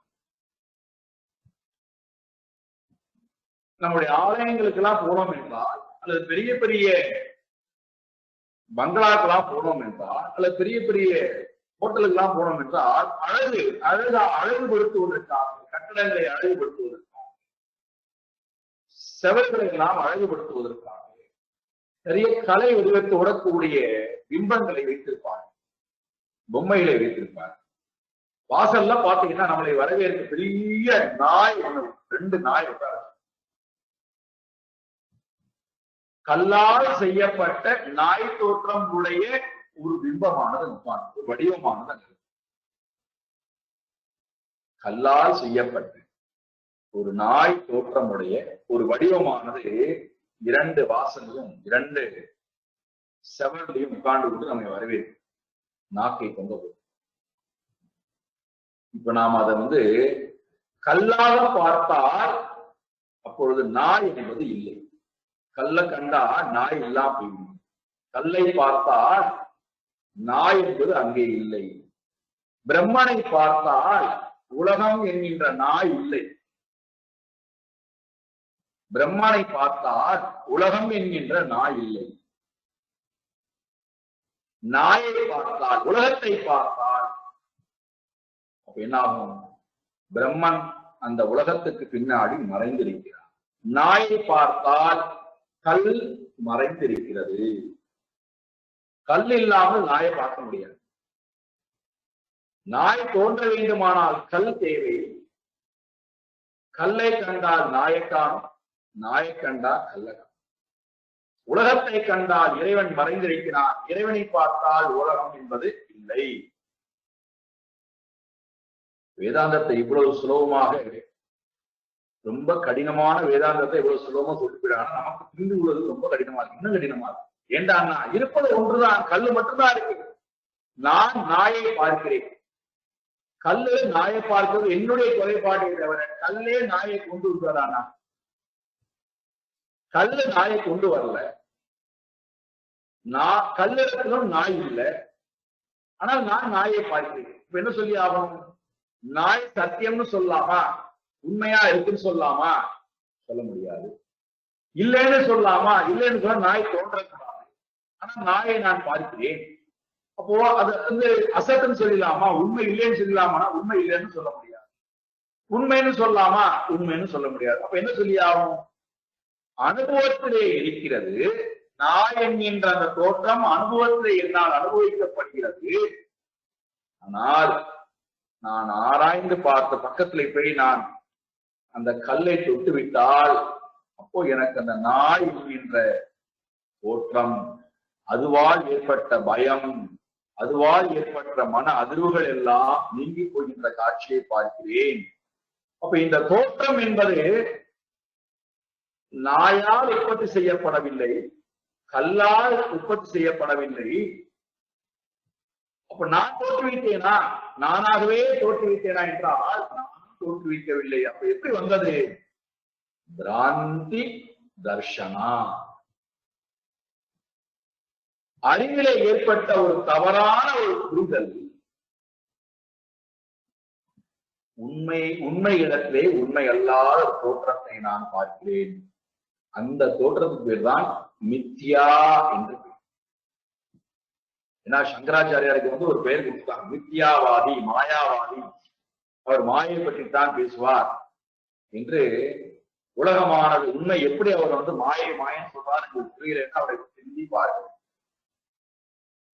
நம்முடைய ஆலயங்களுக்கு எல்லாம் போனோம் என்றால், அல்லது பெரிய பெரிய பங்களாக்கெல்லாம் போனோம் என்றால், அல்லது பெரிய பெரிய ஹோட்டலுக்கு எல்லாம் போனோம் என்றால், அழகுபடுத்துவதற்காக, கட்டடங்களை அழகுபடுத்துவதற்காக, செவர்களை எல்லாம் அழகுபடுத்துவதற்காக நிறைய கலை வடிவத்தோட கூடிய பிம்பங்களை வைத்திருப்பார், பொம்மைகளை வைத்திருப்பார். வாசல்ல பாத்தீங்கன்னா நம்மளை வரவேற்க பெரிய நாய் ஒண்ணு, 2 நாய் உட்கார, கல்லால் செய்யப்பட்ட நாய் தோற்றம் உடைய ஒரு பிம்பமானது, ஒரு வடிவமானது. கல்லால் செய்யப்பட்ட ஒரு நாய் தோற்றமுடைய ஒரு வடிவமானது 2 வாசல்களும் 2 செவர்களையும் உட்கார்ந்து கொண்டு நம்மை வரவேற்கும், நாக்கை கொண்டு போகும். இப்ப நாம் அதை கல்லாக பார்த்தால் அப்பொழுது நாய் என்பது இல்லை. கல்லை கண்டா நாய் இல்லாம போயிடும். கல்லை பார்த்தால் நாய் என்பது அங்கே இல்லை. பிரம்மனை பார்த்தால் உலகம் என்கின்ற நாய் இல்லை. பிரம்மனை பார்த்தால் உலகம் என்கின்ற நாய் இல்லை. நாயை பார்த்தால், உலகத்தை பார்த்தால் அப்ப என்ன ஆகும்? பிரம்மன் அந்த உலகத்துக்கு பின்னாடி மறைந்திருக்கிறார். நாயை பார்த்தால் கல் மறைந்திருக்கிறது. கல் இல்லாமல் நாயை பார்க்க முடியாது. நாய் தோன்ற வேண்டுமானால் கல் தேவை. கல்லை கண்டால் நாயை காணும், நாயை கண்டால் கல்லை காணும். உலகத்தை கண்டால் இறைவன் மறைந்திருக்கிறான், இறைவனை பார்த்தால் உலகம் என்பது இல்லை. வேதாந்தத்தை இவ்வளவு சுலபமாக, ரொம்ப கடினமான வேதாந்தத்தை இவ்வளவு சுலபமா சொல்லிவிடாங்க. நமக்கு புரிந்து கொள்வது ரொம்ப கடினமா இருக்கு, இன்னும் கடினமா இருக்கு. ஏண்டான்னா இருப்பது ஒன்றுதான், கல்லு மட்டும்தான் இருக்கு. நான் நாயை பார்க்கிறேன், கல்லு நாயை பார்க்கிறது என்னுடைய குறைபாட்டை தவிர கல்லே நாயை கொண்டு வருவதானா? கல்லு நாயை கொண்டு வரல. கல்லிடத்திலும் நாய் இல்லை, ஆனால் நான் நாயை பார்க்கிறேன். இப்ப என்ன சொல்லி ஆகணும்? நாய் சத்தியம்னு சொல்லாமா, உண்மையா இருக்குன்னு சொல்லாமா? சொல்ல முடியாது. இல்லைன்னு சொல்லாமா? இல்லைன்னு சொன்னா நாய் தோன்றக்கூடாது. ஆனா நாயை நான் பார்க்கிறேன். அப்போ அது அசத்துன்னு சொல்லலாமா? உண்மை இல்லைன்னு சொல்லலாமா? உண்மை இல்லைன்னு சொல்ல முடியாது. உண்மைன்னு சொல்லலாமா? உண்மைன்னு சொல்ல முடியாது. அப்ப என்ன சொல்லி ஆகும்? அனுபவத்திலே இருக்கிறது. நாய் என்கின்ற அந்த தோற்றம் அனுபவத்திலே என்னால் அனுபவிக்கப்படுகிறது. ஆனால் நான் ஆராய்ந்து பார்த்த பக்கத்துல போய் நான் அந்த கல்லை தொட்டு விட்டால் அப்போ எனக்கு அந்த நாய் என்கின்ற தோற்றம், அதுவால் ஏற்பட்ட பயம், அதுவால் ஏற்பட்ட மன அதிர்வுகள் எல்லாம் நீங்கி போகின்ற காட்சியை பார்க்கிறேன். அப்ப இந்த தோற்றம் என்பது நாயால் உற்பத்தி செய்யப்படவில்லை, கல்லால் உற்பத்தி செய்யப்படவில்லை. அப்ப நான் தோற்றுவித்தேனா? நானாகவே தோற்றுவித்தேனா என்றால் நான் தோற்றுவிக்கவில்லை. அப்ப எப்படி வந்தது? பிராந்தி தர்ஷனா, அறிவிலே ஏற்பட்ட ஒரு தவறான ஒரு புரிதல். உண்மை இடத்திலே உண்மை அல்லாத தோற்றத்தை நான் பார்க்கிறேன். அந்த தோற்றத்துக்கு பேர் தான் மித்யா என்று. ஏன்னா சங்கராச்சாரியாருக்கு ஒரு பெயர் கொடுத்தாங்க, மித்யாவாதி, மாயாவாதி. அவர் மாயை பற்றித்தான் பேசுவார் என்று. உலகமானது உண்மை எப்படி அவர் மாயை மாயன்னு சொல்றாரு புரியலன்னா அவரை சிந்தி பாருங்கள்.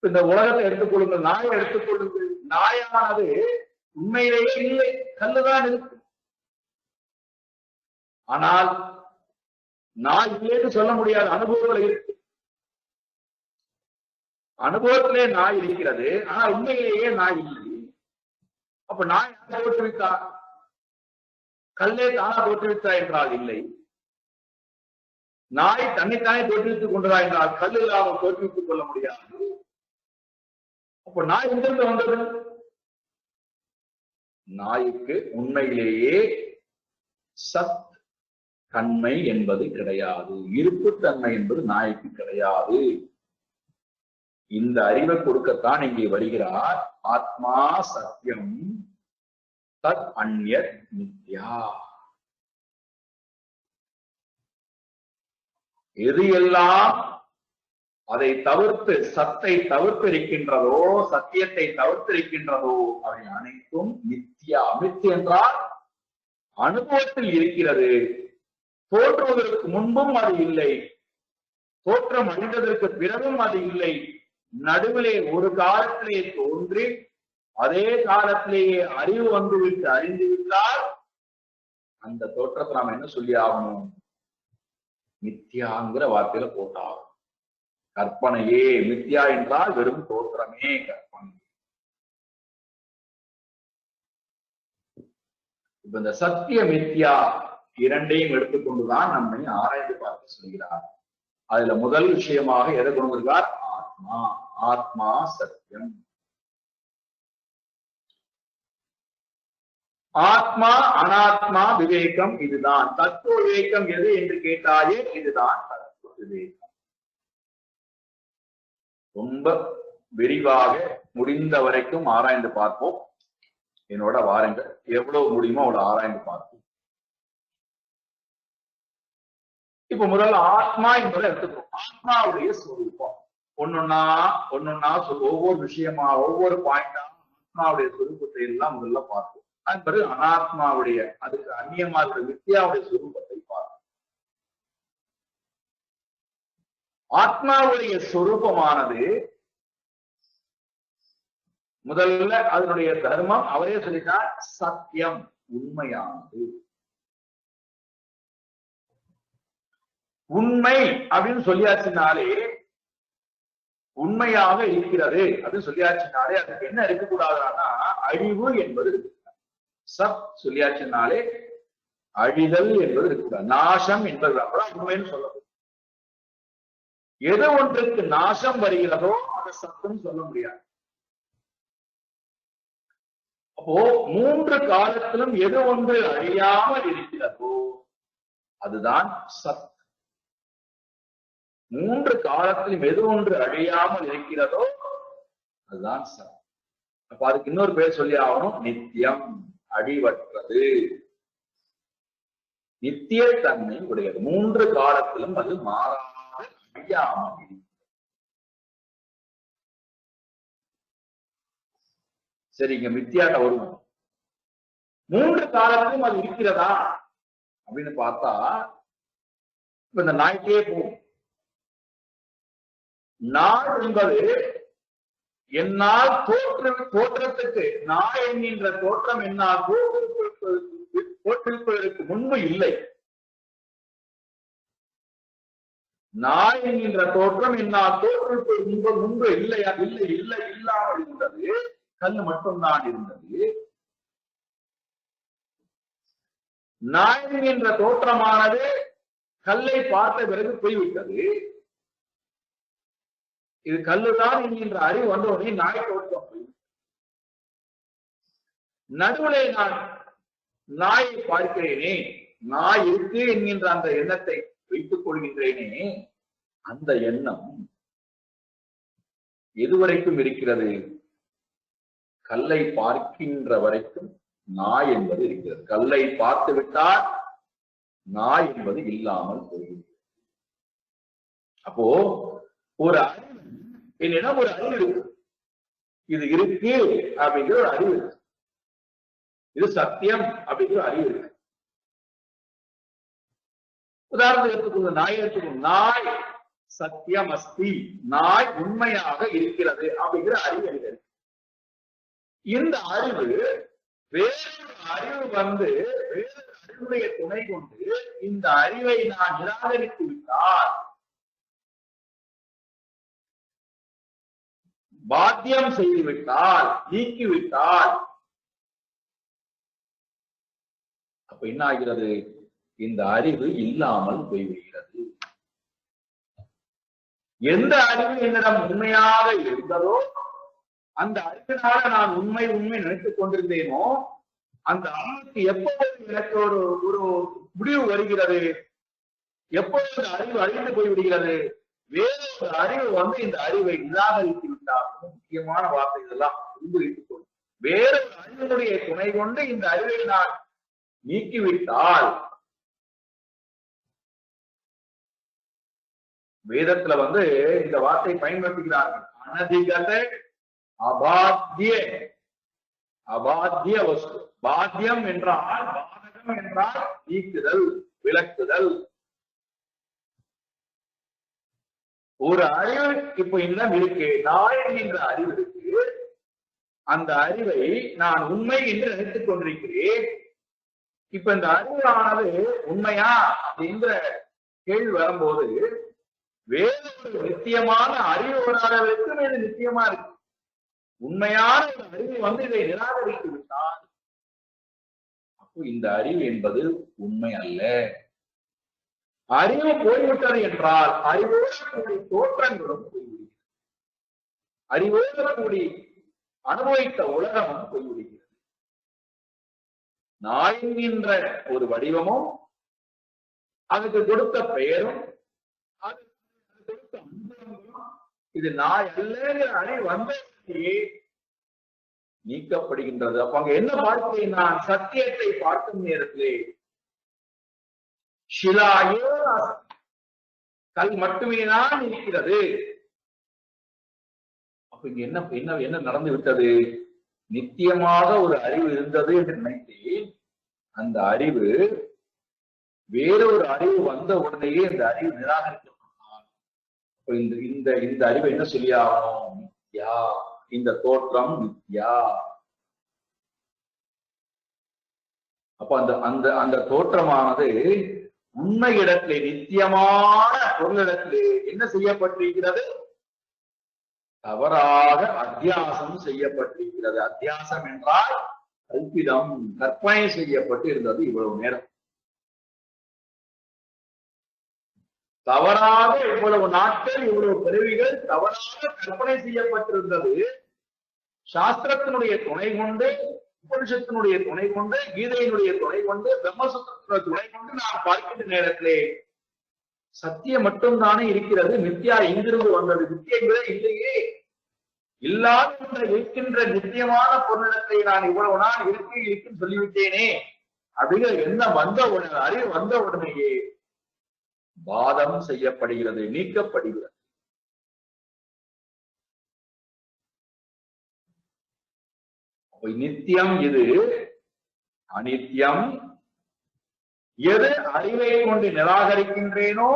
இந்த உலகத்தை எடுத்துக்கொள்ளுங்கள், நாயை எடுத்துக்கொள்ளுங்கள். நாயானது உண்மையிலேயே இல்லை, கல்லுதான் இருக்கு. ஆனால் நாய் இல்லைன்னு சொல்ல முடியாது, அனுபவத்துல இருக்கு. அனுபவத்திலே நாய் இருக்கிறது, ஆனால் உண்மையிலேயே நாய் இல்லை. அப்ப நாய் தோற்றுவித்தா? கல்லே தானா தோற்றுவித்தா என்றால் இல்லை. நாய் தன்னைத்தானே தோற்றுவித்துக் கொண்டதா என்றால் கல் இல்லாமல் தோற்றுவித்துக் கொள்ள முடியாது. அப்ப நாய் எங்கிருந்து வந்தது? நாய்க்கு உண்மையிலேயே சத் தன்மை என்பது கிடையாது, இருப்பு தன்மை என்பது நாய்க்கு கிடையாது. இந்த அறிவை கொடுக்கத்தான் இங்கே வருகிறார். ஆத்மா சத்தியம் தத் அந்யத் மித்யா. எது எல்லாம் அதை தவிர்த்து, சத்தை தவிர்த்து இருக்கின்றதோ, சத்தியத்தை தவிர்த்து இருக்கின்றதோ, அவை அனைத்தும் மித்யா. மித் என்றால் அனுபவத்தில் இருக்கிறது, தோற்றுவதற்கு முன்பும் அது இல்லை, தோற்றம் அடைந்ததற்கு பிறகும் அது இல்லை. நடுவிலே ஒரு காலத்திலே தோன்றி அதே காலத்திலேயே அறிவு வந்துவிட்டு அறிந்து விட்டால் அந்த தோற்றத்தை நாம் என்ன சொல்லி ஆகணும்? மித்யாங்கிற வார்த்தையில போட்டாகும். கற்பனையே. மித்யா என்றால் வெறும் தோற்றமே, கற்பனை. இப்ப இந்த சத்திய மித்யா இரண்டையும் எடுத்துக்கொண்டுதான் நம்மை ஆராய்ந்து பார்க்க சொல்கிறார். அதுல முதல் விஷயமாக எதை கொண்டு வருகிறார்? ஆத்மா. ஆத்மா சத்தியம். ஆத்மா அனாத்மா விவேகம் இதுதான். தத்துவ விவேகம் எது என்று கேட்டாயே இதுதான் தத்துவ விவேகம். ரொம்ப விரிவாக முடிந்த வரைக்கும் ஆராய்ந்து பார்ப்போம். என்னோட வாருங்கள், எவ்வளவு முடியுமோ அவ்வளவு ஆராய்ந்து பார்ப்போம். இப்ப முதல்ல ஆத்மா என்பதை எடுத்துக்கிறோம். ஆத்மாவுடைய சொரூபம் ஒன்னொன்னா ஒவ்வொரு விஷயமா, ஒவ்வொரு பாயிண்டா ஆத்மாவுடைய சொரூபத்தை எல்லாம் முதல்ல பார்ப்போம். அதன் பிறகு அனாத்மாவுடைய, அதுக்கு அந்நியமா இருக்கிற வித்யாவுடைய சொரூபத்தை பார்ப்போம். ஆத்மாவுடைய சொரூபமானது முதல்ல அதனுடைய தர்மம் அவரே சொல்லிட்டார், சத்தியம், உண்மையானது. உண்மை அப்படின்னு சொல்லியாச்சுனாலே, உண்மையாக இருக்கிறது அப்படின்னு சொல்லியாச்சுனாலே அதுக்கு என்ன இருக்கக்கூடாதுன்னா அழிவு என்பது இருக்கு. சத் சொல்லியாச்சுனாலே அழிதல் என்பது இருக்கக்கூடாது, நாசம் என்பது உண்மைன்னு சொல்லணும். எது ஒன்றுக்கு நாசம் வருகிறதோ அதை சத்துன்னு சொல்ல முடியாது. அப்போ மூன்று காலத்திலும் எது ஒன்று அழியாமல் இருக்கிறதோ அதுதான் சத். மூன்று காலத்திலும் எது ஒன்று அழியாமல் இருக்கிறதோ அதுதான் சத். அப்ப அதுக்கு இன்னொரு பேர் சொல்லி ஆகணும், நித்தியம், அழிவற்றது, நித்தியத்தன்மை உடையது. மூன்று காலத்திலும் அது மாறாமல் அழியாமல். சரி, இங்க மித்தியாட்ட வருவோம். மூன்று காலத்திலும் அது இருக்கிறதா அப்படின்னு பார்த்தா இப்ப இந்த நாய்க்கே போகும். நாய் என்பது என்னால் தோற்றத்துக்கு, நாய் என்கின்ற தோற்றம் என்னால் தோற்றுவிப்பதற்கு முன்பு இல்லை. நாய் என்கின்ற தோற்றம் என்னால் தோற்றுவிப்பதற்கு முன்பு இல்லையா? இல்லை, இல்லை, இல்லாமல் இருந்தது. கல் மட்டும்தான் இருந்தது. நாய் என்கின்ற தோற்றமானது கல்லை பார்த்த பிறகு போய்விட்டது. இது கல்லுதான் என்கின்ற அறிவு வந்தவுடனே நாய் தோற்றம் போய், நடுவிலே நான் நாயை பார்க்கிறேனே, நாய் இருக்கு என்கின்ற அந்த எண்ணத்தை வைத்துக் கொள்கின்றேனே, அந்த எண்ணம் எதுவரைக்கும் இருக்கிறது? கல்லை பார்க்கின்ற வரைக்கும் நாய் என்பது இருக்கிறது. கல்லை பார்த்து விட்டால் நாய் என்பது இல்லாமல் போகிறது. அப்போ ஒரு அறிவு, என்னிடம் ஒரு அறிவு இருக்கு. இது இருக்கு அப்படிங்கிற ஒரு அறிவு இருக்கு. இது சத்தியம் அப்படிங்கிற ஒரு அறிவு இருக்கு. உதாரணத்துக்கு எடுத்துக்கொள்ள நாய் எடுத்துக்கொள்ள, நாய் சத்தியம் அஸ்தி, நாய் உண்மையாக இருக்கிறது அப்படிங்கிற அறிவு இருக்கு. இந்த அறிவு வேறொரு அறிவு வேறொரு அறிவுடைய துணை கொண்டு இந்த அறிவை நான் நிராகரித்து விட்டால், பாத்தியம் செய்துவிட்டால், நீக்கிவிட்டால், அப்ப என்ன ஆகிறது? இந்த அறிவு இல்லாமல் போய்விடுகிறது. எந்த அறிவு என்னிடம் உண்மையாக இருந்ததோ, அந்த அறிவினால நான் உண்மை நினைத்துக் கொண்டிருந்தேனோ, அந்த அறிவுக்கு எப்போது எனக்கு ஒரு முடிவு வருகிறது, எப்பொழுது அறிவு அழிந்து போய்விடுகிறது, வேறொரு அறிவு இந்த அறிவை நிராகரித்து விட்டால். முக்கியமான வார்த்தை இதெல்லாம் புரிந்து. வேறொரு அறிவினுடைய துணை கொண்டு இந்த அறிவை நான் நீக்கிவிட்டால், வேதத்துல இந்த வார்த்தை பயன்படுத்துகிறார்கள். அனதிகத அபாத்திய வஸ்து. பாத்தியம் என்றால், பாதகம் என்றால் நீக்குதல், விளக்குதல். ஒரு அறிவு இப்ப இன்னும் இருக்கு, நாயன் என்ற அறிவு இருக்கு. அந்த அறிவை நான் உண்மை என்று நினைத்துக் கொண்டிருக்கிறேன். இப்ப இந்த அறிவானது உண்மையா அப்படிங்கிற கேள்வி வரும்போது, வேறொரு நித்தியமான அறிவு வராதவருக்கு இது நித்தியமா இருக்கு. உண்மையான ஒரு அறிவு இதை நிராகரித்து விட்டால், அப்போ இந்த அறிவு என்பது உண்மை அல்ல. அறிவு போய்விட்டது என்றால் அறிவோடு கூடி தோற்றங்களும் போய்விடுகிறது, அறிவோடு கூடி அனுபவித்த உலகமும் போய்விடுகிறது. நாய் என்ற ஒரு வடிவமும், அதுக்கு கொடுத்த பெயரும், அதுக்கு கொடுத்த அனுபவங்களும், இது நாய் அல்ல அறிவு வந்தே நீக்கப்படுகின்றது. அப்ப அங்க என்ன பார்க்கிறேன்? நான் சத்தியத்தை பார்க்கும் நேரத்திலே ஷிலாயே கல் மட்டுமே தான் இருக்கிறது. அப்ப இங்க என்ன நடந்து விட்டது? நித்தியமாக ஒரு அறிவு இருந்தது என்று நினைத்தேன். அந்த அறிவு வேறொரு அறிவு வந்த உடனேயே இந்த அறிவு நிராகரிக்கப்பட்டால், இந்த அறிவு என்ன சொல்லியாகணும்? மித்யா. இந்த தோற்றம் மித்யா. அப்ப அந்த தோற்றமானது உண்மை இடத்திலே, நித்தியமான பொருளிடத்திலே என்ன செய்யப்பட்டிருக்கிறது? தவறாக அத்தியாசம் செய்யப்பட்டிருக்கிறது. அத்தியாசம் என்றால் கல்பிதம், கற்பனை செய்யப்பட்டு இருந்தது. இவ்வளவு நேரம் தவறாக, இவ்வளவு நாட்கள், இவ்வளவு பிறவிகள் தவறாக கற்பனை செய்யப்பட்டிருந்தது. சாஸ்திரத்தினுடைய துணை கொண்டு, உபனிஷத்தினுடைய துணை கொண்டு, கீதையினுடைய துணை கொண்டு, பிரம்மசூத்திரத்தினுடைய துணை கொண்டு நான் பார்க்கின்ற நேரத்திலே சத்தியம் மட்டும்தானே இருக்கிறது. மித்யா எங்கிருந்து வந்தது? மித்தியங்களே இல்லையே. இல்லாத இருக்கின்ற நித்தியமான பொருளிடத்தை நான் இவ்வளவு நாள் இருக்குன்னு சொல்லிவிட்டேனே அப்படிங்கிற எண்ணம் வந்த உடனே, அறிவு வந்த உடனேயே வாதம் செய்யப்படுகிறது, நீக்கப்படுகிறது. நித்தியம் இது, அனித்தியம் எது அறிவை கொண்டு நிராகரிக்கின்றேனோ,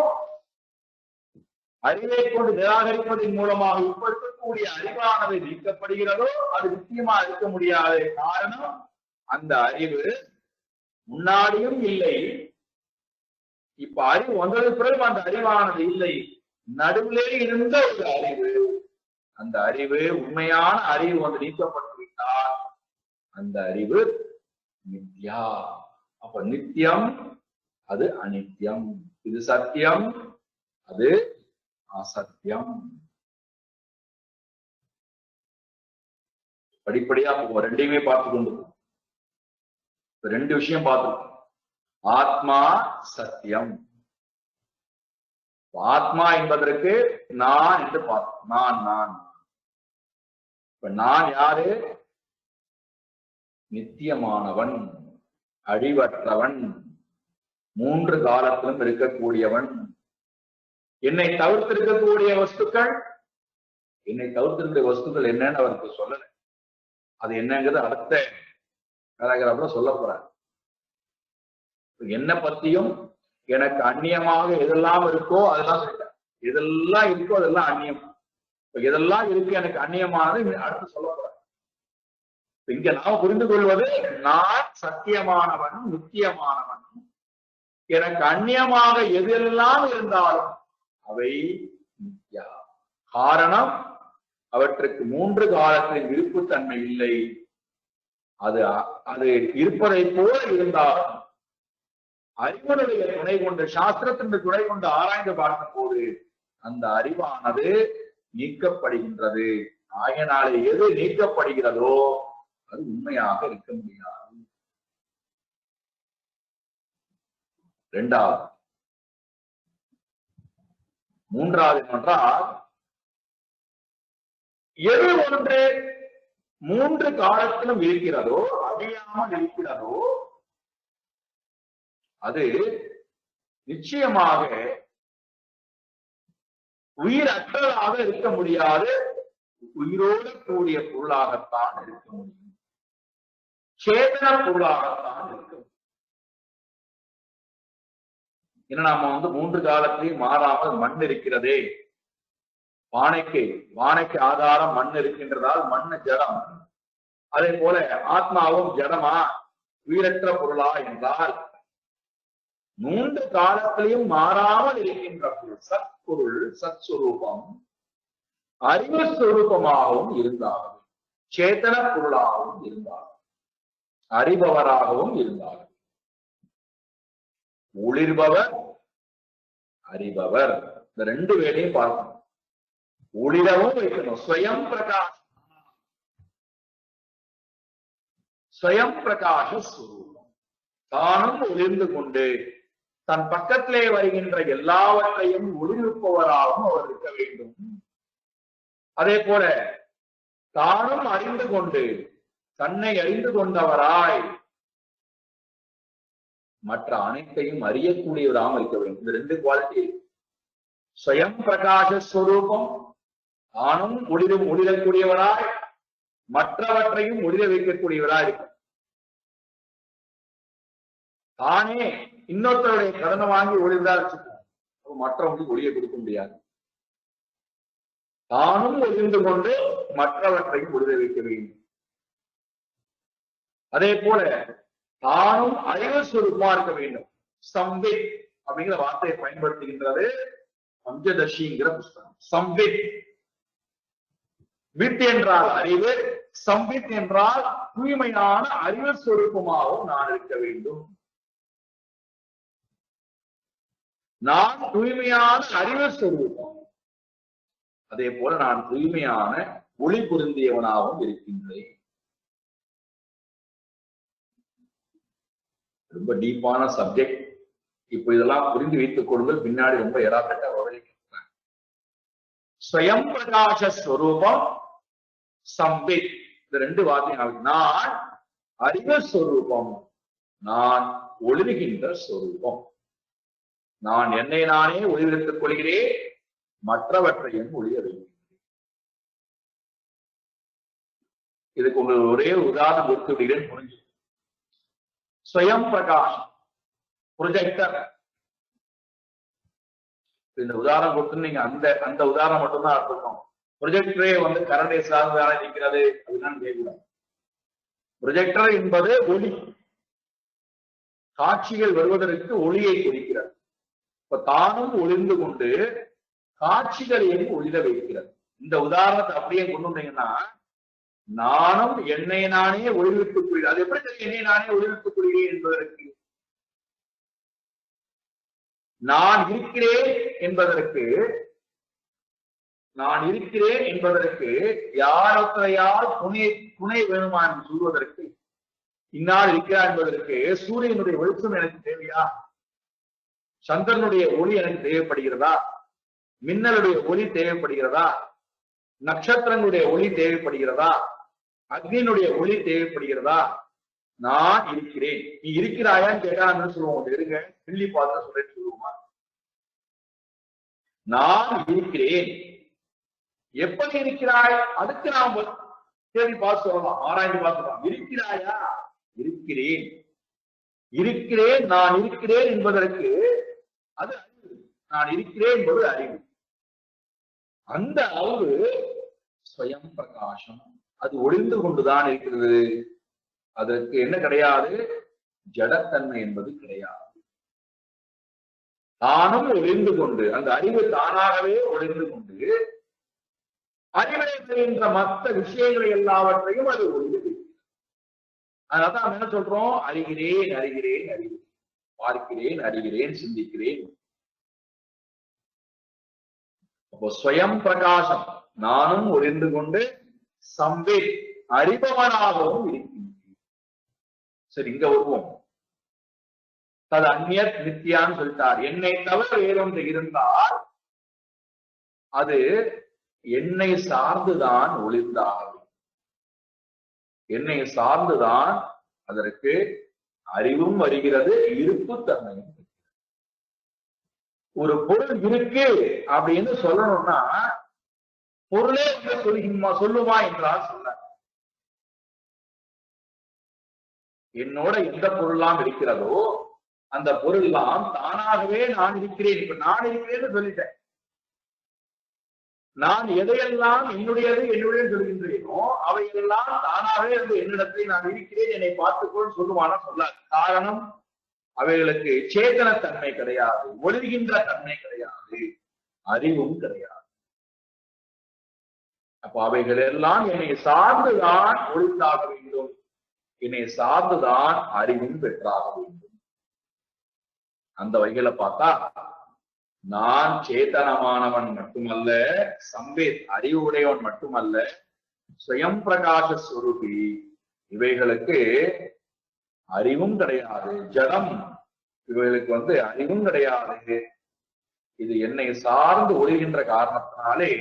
அறிவை கொண்டு நிராகரிப்பதன் மூலமாக இப்ப இருக்கக்கூடிய அறிவானது நீக்கப்படுகிறதோ அது நித்தியமா இருக்க முடியாது. காரணம், அந்த அறிவு முன்னாடியும் இல்லை, இப்ப அறிவு வந்தது பிறகு அந்த அறிவானது இல்லை. நடுவிலே இருந்த ஒரு அறிவு, அந்த அறிவு உண்மையான அறிவு நீக்கப்பட்டு விட்டால் அந்த அறிவு நித்யா. அப்ப நித்தியம் அது அனித்தியம், இது சத்தியம் அது அசத்தியம். படிப்படியா ரெண்டையுமே பார்த்து கொண்டு ரெண்டு விஷயம் பார்த்துருக்கோம். ஆத்மா சத்தியம். ஆத்மா என்பதற்கு நான் என்று பார்த்தோம். நான் இப்ப நான் யாரு? நித்தியமானவன், அழிவற்றவன், மூன்று காலத்திலும் இருக்கக்கூடியவன். என்னை தவிர்த்திருக்கக்கூடிய வஸ்துக்கள் என்னை தவிர்த்திருந்த வஸ்துக்கள் என்னன்னு அவருக்கு சொல்லல. அது என்னங்கிறது அடுத்த பேராகிராஃப்ல சொல்ல போறார். என்ன பத்தியும் எனக்கு அந்நியமாக எதெல்லாம் இருக்கோ அதெல்லாம் சொல்லிட்டேன். எதெல்லாம் இருக்கோ அதெல்லாம் அந்நியம். எதெல்லாம் இருக்கு எனக்கு அந்நியமானது அடுத்து சொல்ல போறேன். இங்க நாம புரிந்து கொள்வது, நான் சத்தியமானவன், நித்தியமானவன். எனக்கு அந்நியமாக எதெல்லாம் இருந்தாலும் அவை நித்யா. காரணம், அவற்றுக்கு 3 காலத்தின் இருப்புத்தன்மை இல்லை. அது இருப்பதை போல இருந்தாலும் அறிவனுடைய துணை கொண்டு, சாஸ்திரத்தின் துணை கொண்டு ஆராய்ந்து பார்த்த போது அந்த அறிவானது நீக்கப்படுகின்றது. ஆகையினாலே எது நீக்கப்படுகிறதோ அது உண்மையாக இருக்க முடியாது. 2வது. 3வது என்றால், எது ஒன்று 3 காலத்திலும் இருக்கிறதோ, அழியாமல் இருக்கிறதோ, அது நிச்சயமாக உயிரற்றதாக இருக்க முடியாது, உயிரோடு கூடிய பொருளாகத்தான் இருக்க முடியும். சேதன பொருளாகத்தான் இருக்க முடியும். ஏன்னா நாம 3 காலத்திலையும் மாறாமல் மண் இருக்கிறதே. வானைக்கு ஆதாரம் மண் இருக்கின்றதால் மண் ஜடம். அதே போல ஆத்மாவும் ஜடமா, உயிரற்ற பொருளா என்றால் 3 காலத்திலையும் மாறாமல் இருக்கின்ற பொருள், சத்பொருள், சத்ஸ்வரூபம் அறிவு ஸ்வரூபமாகவும் இருந்தாலும், சேத்தன பொருளாகவும் இருந்தாலும், அறிபவராகவும் இருந்தாலும், ஒளிர்பவர் அறிபவர், இந்த 2 வேலையும் பார்க்கணும். ஒளிரவும் வைக்கணும். ஸ்வயம் பிரகாச ஸ்வரூபம், தானும் ஒளிர்ந்து கொண்டு தன் பக்கத்திலே வருகின்ற எல்லாவற்றையும் ஒளிர்ப்பவராகவும் அவர் இருக்க வேண்டும். அதே போல தானும் அறிந்து கொண்டு தன்னை அறிந்து கொண்டவராய் மற்ற அனைத்தையும் அறியக்கூடியவராக இருக்க வேண்டும். இந்த 2 குவாலிட்டி. ஸ்வயம் பிரகாச ஸ்வரூபம், தானும் ஒளிரக்கூடியவராய் மற்றவற்றையும் ஒளிர வைக்கக்கூடியவராய் இருக்க. தானே இன்னொருத்தருடைய கடனை வாங்கி ஒளிர்ந்தா வச்சுக்கோம், மற்றவங்களுக்கு ஒளியை கொடுக்க முடியாது. தானும் ஒளிர்ந்து கொண்டு மற்றவற்றையும் ஒளிர வைக்க வேண்டும். அதே போல தானும் அறிவு சுரூபமா இருக்க வேண்டும். சம்வித் அப்படிங்கிற வார்த்தையை பயன்படுத்துகின்றது பஞ்சதசிங்கிற புஸ்தகம். சம்வித், வித் என்றால் அறிவு, சம்வித் என்றால் தூய்மையான அறிவு சுரூபமாகவும் நான் இருக்க வேண்டும். நான் தூய்மையான அறிவு ஸ்வரூபம், அதே போல நான் தூய்மையான ஒளி பொருந்தியவனாகவும் இருக்கின்றேன். ரொம்ப டீப்பான சப்ஜெக்ட். இப்ப இதெல்லாம் புரிந்து வைத்துக் கொள்ளுங்கள், பின்னாடி ரொம்ப எராப்பட்ட விவரிக்கிறாங்க. ஸ்வயம் பிரகாச ஸ்வரூபம், சம்பித், இந்த 2 வார்த்தையும். நான் அறிவு ஸ்வரூபம், நான் ஒளிர்கின்ற ஸ்வரூபம். நான் என்னை நானே ஒளிவித்துக் கொள்கிறேன், மற்றவற்றையும் ஒளிய வைக்கின்றேன். இதுக்கு உங்களுக்கு ஒரே உதாரணம் கொடுத்து விடுகிறேன், புரிஞ்சு. ஸ்வயம் பிரகாஷ் ப்ரொஜெக்டர். இந்த உதாரணம் கொடுத்து நீங்க அந்த உதாரணம் மட்டும்தான் அர்த்தம். ப்ரொஜெக்டரே கரண்டை சார்ந்து தானே நிற்கிறது அப்படின்னு கேட்கலாம். ப்ரொஜெக்டர் என்பது ஒளி, காட்சிகள் வருவதற்கு ஒளியை குறிக்கிறது. இப்ப தானும் ஒளிர்ந்து கொண்டு காட்சிகளையும் ஒளிர வைக்கிறது. இந்த உதாரணத்தை அப்படியே கொண்டு வந்தீங்கன்னா, நானும் என்னை நானே ஒளிவித்துக் கொள்கிறேன். அது எப்படி என்னை நானே ஒளிவித்துக் கொள்கிறேன் என்பதற்கு, நான் இருக்கிறேன் என்பதற்கு யாரொத்தையால் துணை வேணுமா என்று சொல்வதற்கு, இந்நாள் இருக்கிறார் என்பதற்கு சூரியனுடைய வெளிச்சம் எனக்கு தேவையா? சந்திரனுடைய ஒளி எனக்கு தேவைப்படுகிறதா? மின்னலுடைய ஒளி தேவைப்படுகிறதா? நட்சத்திரங்களுடைய ஒளி தேவைப்படுகிறதா? அக்னியினுடைய ஒளி தேவைப்படுகிறதா? நான் இருக்கிறேன். நீ இருக்கிறாயான்னு கேட்டா சொல்லுவோம், இருங்க கிள்ளி பார்த்து சொல்றேன்னு சொல்லுவோமா? நான் இருக்கிறேன். எப்படி இருக்கிறாய்? அதுக்கு நாம் தேடி பார்த்து சொல்லலாம், ஆராய்ந்து பார்க்கலாம். இருக்கிறாயா? இருக்கிறேன். இருக்கிறேன், நான் இருக்கிறேன் என்பதற்கு அது அறிவு. நான் இருக்கிறேன் என்பது அறிவு. அந்த அறிவு ஸ்வயம் பிரகாசம். அது ஒளிந்து கொண்டுதான் இருக்கிறது. அதற்கு என்ன கிடையாது? ஜடத்தன்மை என்பது கிடையாது. தானும் ஒளிந்து கொண்டு, அந்த அறிவு தானாகவே ஒளிந்து கொண்டு அறிவிலை செய்கின்ற மற்ற விஷயங்களை எல்லாவற்றையும் அது ஒளிந்து. அதனால்தான் என்ன சொல்றோம்? அறிகிறேன், அறிகிறேன், அறிகிறேன், பார்க்கிறேன், அறிகிறேன், சிந்திக்கிறேன். அப்போ ஸ்வயம் பிரகாசம், நானும் ஒளிந்து கொண்டு சம்பே அறிபவனாகவும் இருக்கின்றேன். சரி, இங்க வருவோம். தது அந்நியத் நித்யான்னு சொல்லிட்டார். என்னை தவிர வேறொன்று இருந்தால் அது என்னை சார்ந்துதான் ஒளிர்ந்தாகும். என்னை சார்ந்துதான் அதற்கு அறிவும் வருகிறது, இருப்பு தன்மையும். ஒரு பொருள் இருக்கு அப்படின்னு சொல்லணும்னா பொருளே சொல்லுமா என்றால் சொல்ல. என்னோட எந்த பொருள்லாம் இருக்கிறதோ அந்த பொருள்லாம் தானாகவே நான் இருக்கிறேன். இப்ப நான் இருக்கிறேன்னு சொல்லிட்டேன். நான் எதையெல்லாம் என்னுடையது என்னுடைய சொல்கின்றேனோ அவையெல்லாம் தானாகவே இருந்து என்னிடத்தை நான் இருக்கிறேன், என்னை பார்த்துக்கொள் சொல்லுவானா சொல்லாது. காரணம், அவைகளுக்கு சேதன தன்மை கிடையாது, ஒளிர்கின்ற தன்மை கிடையாது, அறிவும் கிடையாது. அப்ப அவைகள் எல்லாம் என்னை சார்ந்துதான் ஒளிந்தாக வேண்டும், என்னை சார்ந்துதான் அறிவும் பெற்றாக வேண்டும். அந்த வகையில பார்த்தா நான் சேத்தனமானவன் மட்டுமல்ல, சம்பேத் அறிவு உடையவன் மட்டுமல்ல, ஸ்வயம் பிரகாச ஸ்வரூபி. இவைகளுக்கு அறிவும் கிடையாது, ஜடம். இவைகளுக்கு அறிவும் கிடையாது. இது என்னை சார்ந்து ஒளிகின்ற காரணத்தினாலே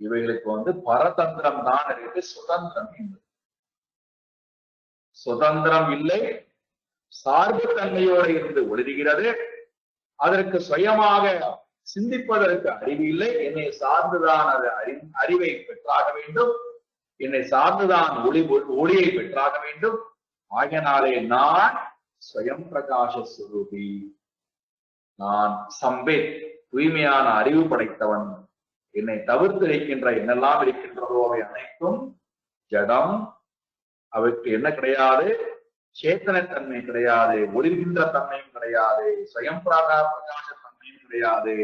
இவைகளுக்கு பரதந்திரம் தான் இருக்கு, சுதந்திரம் இல்லை. சுதந்திரம் இல்லை, சார்பு தன்மையோடு இருந்து ஒளிர்கிறது. அதற்கு சுயமாக சிந்திப்பதற்கு அறிவு இல்லை. என்னை சார்ந்துதான் அது அறிவை பெற்றாக வேண்டும், என்னை சார்ந்துதான் ஒளியை பெற்றாக வேண்டும். ஆகையினாலே நான் ஸ்வயம் பிரகாச ஸ்வரூபி, நான் சம்பேத் தூய்மையான அறிவு படைத்தவன். என்னை தவிர்த்து இருக்கின்ற என்னெல்லாம் இருக்கின்றதோ அவை அனைத்தும் ஜடம். அவைக்கு என்ன கிடையாது? சேத்தன தன்மை கிடையாது, ஒளிர்கின்ற தன்மையும் கிடையாது, ஸ்வயம் பிரகாச தன்மையும் கிடையாது.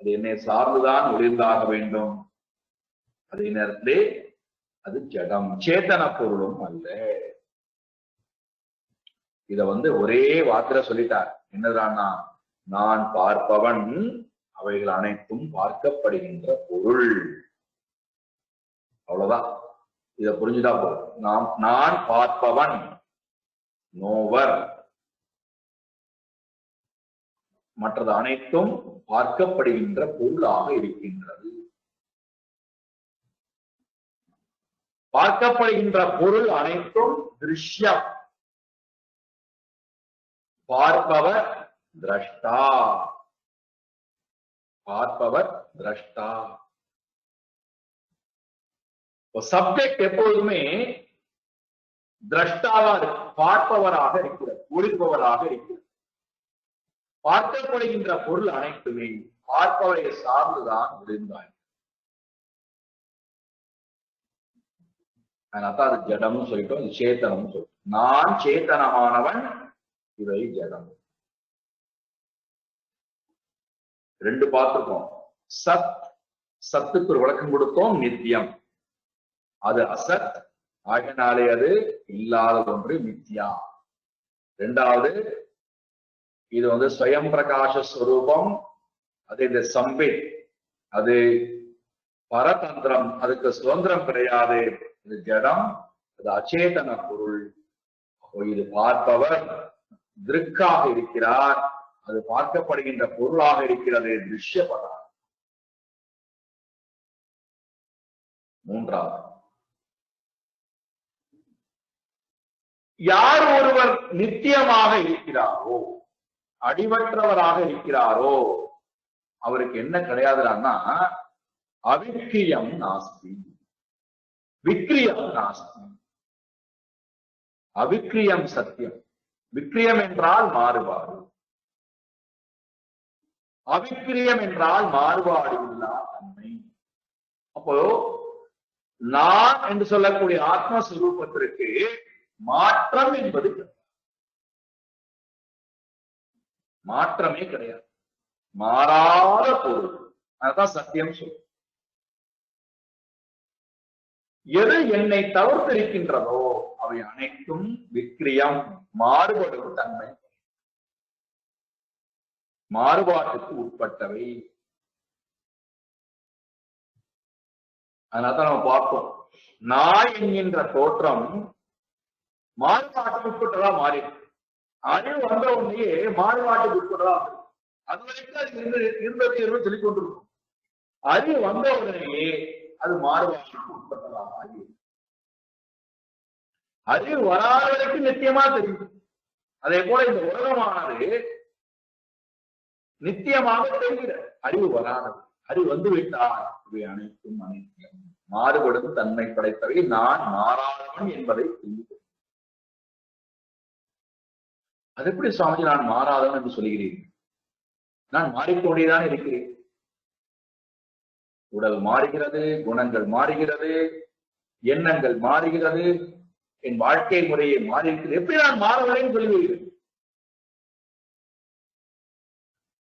அது என்னை சார்ந்துதான் ஒளிர்ந்தாக வேண்டும். அதே நேரத்திலே அது ஜடம், சேத்தன பொருளும் அல்ல. இத ஒரே வார்த்தை சொல்லிட்டார். என்னதான்னா, நான் பார்ப்பவன், அவைகள் அனைத்தும் பார்க்கப்படுகின்ற பொருள். அவ்வளவுதான். இத புரிஞ்சுதா போதும். நான் பார்ப்பவன், நோவர், மற்றது அனைத்தும் பார்க்கப்படுகின்ற பொருளாக இருக்கின்றது. பார்க்கப்படுகின்ற பொருள் அனைத்தும் திருஷ்யம். பார்ப்பவர் திரஷ்டா, பார்ப்பவர் திரஷ்டா. சப்ஜெக்ட் எப்பொழுதுமே திரஷ்டாவா இருக்கு, பார்ப்பவராக இருக்கிறது, ஒளிர்பவராக இருக்கிறது. பார்க்கப்படுகின்ற பொருள் அனைத்துமே பார்ப்பவரை சார்ந்துதான் ஒளிர்ந்தாய். அதனால அது ஜடம்னு சொல்லிட்டோம், அது சேத்தனம் சொல்லிட்டோம். நான் சேத்தனமானவன், இவை ஜடம். ரெண்டு பார்த்துக்கோம். சத், சத்துக்கு ஒரு விளக்கம் கொடுத்தோம். நித்தியம், அது அசத், ஆகினாலே அது இல்லாத ஒன்று, மித்யா. இரண்டாவது, இது ஸ்வயம் பிரகாச ஸ்வரூபம், அது இந்த சம்பித், அது பரதந்திரம், அதுக்கு சுதந்திரம் கிடையாது, இது ஜடம், அது அச்சேதன பொருள். இது பார்ப்பவர் திருக்காக இருக்கிறார், அது பார்க்கப்படுகின்ற பொருளாக இருக்கிறது, திருஷ்யப்படார். மூன்றாவது, யார் ஒருவர் நித்தியமாக இருக்கிறாரோ, அடிவற்றவராக இருக்கிறாரோ, அவருக்கு என்ன கிடையாதுன்னா அவிக்கிரியம் நாஸ்தி, விக்கிரியம் நாஸ்தி. அவிக்கிரியம் சத்தியம். விக்கிரியம் என்றால் மாறுபாடு, அவிக்கிரியம் என்றால் மாறுபாடு இல்லா தன்மை. அப்போ நான் என்று சொல்லக்கூடிய ஆத்மஸ்வரூபத்திற்கு மாற்றம் என்பது மாற்றமே கிடையாது, மாறாத பொருள். அதுதான் சத்தியம் சொல்லும். எது என்னை தவிர்த்திருக்கின்றதோ அவை அனைத்தும் விக்கிரியம், மாறுபடும் தன்மை, மாறுபாட்டுக்கு உட்பட்டவை. அதனால்தான் நம்ம பார்ப்போம், நாய் என்கின்ற தோற்றம் மாறுபாட்டுக்கு உட்பட்டதா மாறி, அறிவு வந்த உடனே மாறுபாட்டுக்கு உட்பட்டதா, அது வரைக்கும் அது இருந்தது சொல்லிக் கொண்டிருக்கும். அறிவு வந்த உடனே அது மாறுபாட்டுக்கு உட்பட்டதா மாறி, அறிவு வராத வரைக்கும் நிச்சயமா தெரியும். அதே போல இந்த உலகமானது நித்தியமாக தெரிகிறது, அறிவு வராதது. அறிவு வந்து விட்டால் இவை அனைத்தும் அனைத்தியம், மாறுபடும் தன்மை படைத்தவை, நான் மாறாதவன் என்பதை தெரிந்து. அது எப்படி சுவாமி நான் மாறாதவன் என்று சொல்கிறீர்கள்? நான் மாறிக்கொண்டேதான் இருக்கிறேன். உடல் மாறுகிறது, குணங்கள் மாறுகிறது, எண்ணங்கள் மாறுகிறது, என் வாழ்க்கை முறையை மாறி இருக்கிறது. எப்படி நான் மாறவில்லைன்னு சொல்லுவீர்கள்?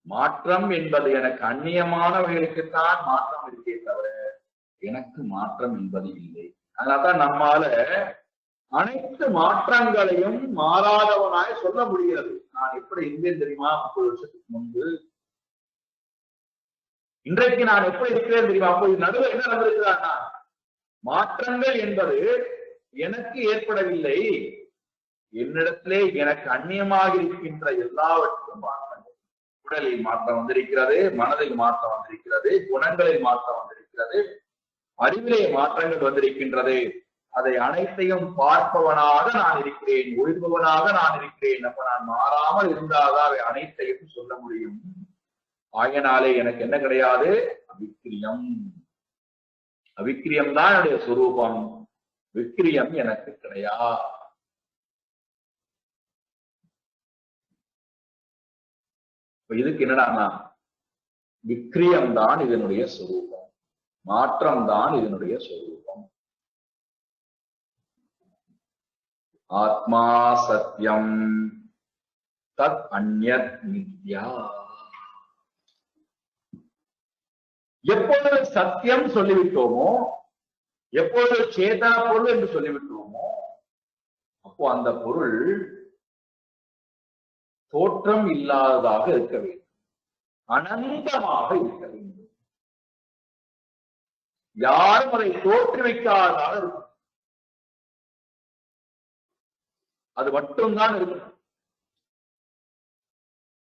மாற்றம் என்பது எனக்கு அந்நியமானவர்களுக்குத்தான் மாற்றம் இருக்கே தவிர எனக்கு மாற்றம் என்பது இல்லை. அதனால்தான் நம்மால அனைத்து மாற்றங்களையும் மாறாதவனாய் சொல்ல முடிகிறது. நான் எப்படி இருந்தேன் தெரியுமா 30 வருஷத்துக்கு முன்பு? இன்றைக்கு நான் எப்படி இருக்கிறேன் தெரியுமா? அப்போது நடுவில் என்ன நடந்திருக்கிறான்னா, மாற்றங்கள் என்பது எனக்கு ஏற்படவில்லை, என்னிடத்திலே எனக்கு அந்நியமாக இருக்கின்ற எல்லாவற்றுக்கும் மாற்றங்கள். உடலில் மாற்றம் வந்திருக்கிறது, மனதில் மாற்றம் வந்திருக்கிறது, குணங்களில் மாற்றம் வந்திருக்கிறது, அறிவிலே மாற்றங்கள் வந்திருக்கின்றது. அதை அனைத்தையும் பார்ப்பவனாக நான் இருக்கிறேன், ஒழுகுபவனாக நான் இருக்கிறேன். அப்ப நான் மாறாமல் இருந்தால்தான் அவை அனைத்தையும் சொல்ல முடியும். ஆகையினாலே எனக்கு என்ன கிடையாது? அவிக்கிரியம். அவிக்கிரியம் தான் என்னுடைய சுரூபம், விக்கிரியம் எனக்கு கிடையாது. இதுக்கு என்னடானா, விக்கிரியம் தான் இதனுடைய சுரூபம், மாற்றம் தான் இதனுடைய சுரூபம். ஆத்மா சத்தியம் தத் அந்யத் மித்யா. எப்பொழுது சத்தியம் சொல்லிவிட்டோமோ, எப்பொழுது சேதன பொருள் என்று சொல்லிவிட்டோமோ, அப்போ அந்த பொருள் தோற்றம் இல்லாததாக இருக்க வேண்டும், அனந்தமாக இருக்க வேண்டும். யாரும் அதை தோற்றுவிக்காததாக இருக்கும், அது மட்டும்தான் இருக்கும்.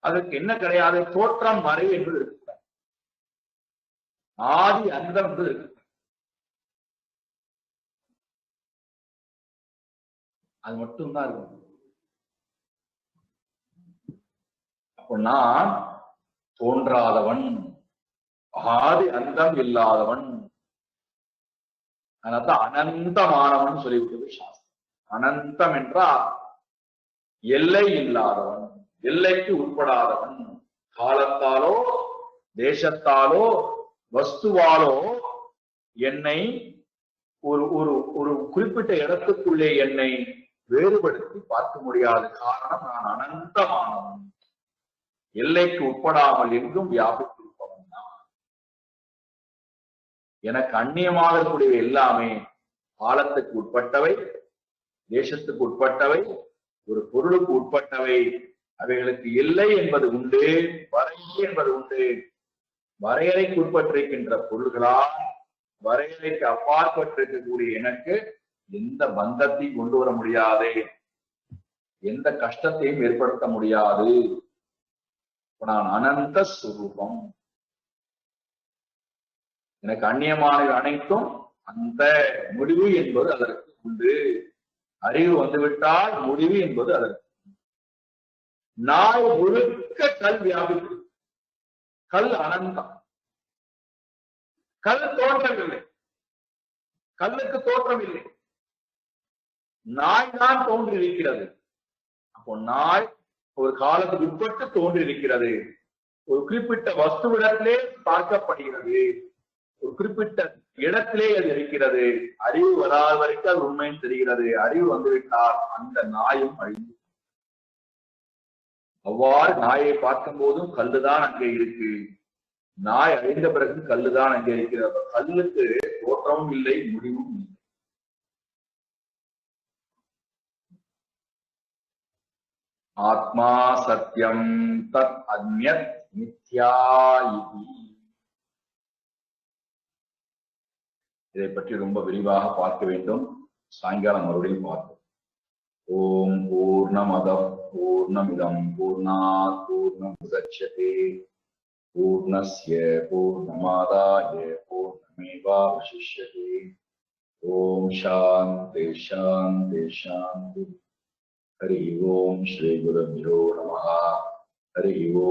அதற்கு என்ன கிடையாது? தோற்றம் மறை என்பது இருக்கு, ஆதி அந்தம் என்பது இருக்கு. அது மட்டும்தான் இருக்கும். அப்போ நான் தோன்றாதவன், ஆதி அந்தம் இல்லாதவன், அதனால்தான் அனந்தமானவன் சொல்லிவிட்டது சாஸ்திரம். அனந்தம் என்றால் எல்லை இல்லாதவன், எல்லைக்கு உட்படாதவன். காலத்தாலோ தேசத்தாலோ வஸ்துவாலோ என்னை ஒரு ஒரு ஒரு குறிப்பிட்ட இடத்துக்குள்ளே என்னை வேறுபடுத்தி பார்க்க முடியாது. காரணம், நான் அனந்தமானவன், எல்லைக்கு உட்படாமல் எங்கும் வியாபித்திருப்பவன் தான். எனக்கு அந்நியமாக இருக்கக்கூடிய எல்லாமே காலத்துக்கு உட்பட்டவை, தேசத்துக்கு உட்பட்டவை, ஒரு பொருளுக்கு உட்பட்டவை. அவைகளுக்கு எல்லை என்பது உண்டு, வரையறை என்பது உண்டு. வரையறைக்கு உட்பட்டிருக்கின்ற பொருள்களால் வரையறைக்கு அப்பாற்பட்டிருக்கக்கூடிய எனக்கு எந்த பந்தத்தையும் கொண்டு வர முடியாது, எந்த கஷ்டத்தையும் ஏற்படுத்த முடியாது. நான் அனந்த சுரூபம், எனக்கு அந்நியமான அனைத்தும் அந்த முடிவு என்பது அதற்கு உண்டு. அறிவு வந்துவிட்டால் முடிவு என்பது அதற்கு. நாய் முழுக்க கல் வியாபித்து, கல் அனந்தம். கல் தோன்றவில்லை, கல்லுக்கு தோற்றம் இல்லை, நாய் தான் தோன்றியிருக்கிறது. அப்போ நாய் ஒரு காலத்துக்கு உட்பட்டு தோன்றியிருக்கிறது. ஒரு குறிப்பிட்ட வஸ்துவிடத்திலே பார்க்கப்படுகிறது, ஒரு குறிப்பிட்ட இடத்திலே அது இருக்கிறது. அறிவு வராத வரைக்கும் அது உண்மைன்னு தெரிகிறது. அறிவு வந்துவிட்டால் அந்த நாயும் அழிந்து. அவ்வாறு நாயை பார்க்கும் போதும் கல்லுதான் அங்கே இருக்கு, நாய் அழிந்த பிறகு கல்லுதான் அங்கே இருக்கிறது. கல்லுக்கு தோற்றமும் இல்லை, முடிவும் இல்லை. ஆத்மா சத்தியம் தத் அந்யத் மித்யா இதி. இதை பற்றி ரொம்ப விரிவாக பார்க்க வேண்டும். சாயங்காலம் மறுபடியும் பார்ப்போம். ஓம் பூர்ணமத பூர்ணமிதம் பூர்ணாத் பூர்ணமுதச்யதே பூர்ணஸ்ய பூர்ணமாதாய பூர்ணமேவாவசிஷ்யதே. ஓம் சாந்தி சாந்தி சாந்தி. हरि ओम श्री गुरुभ्यो नमः. हरि ओम.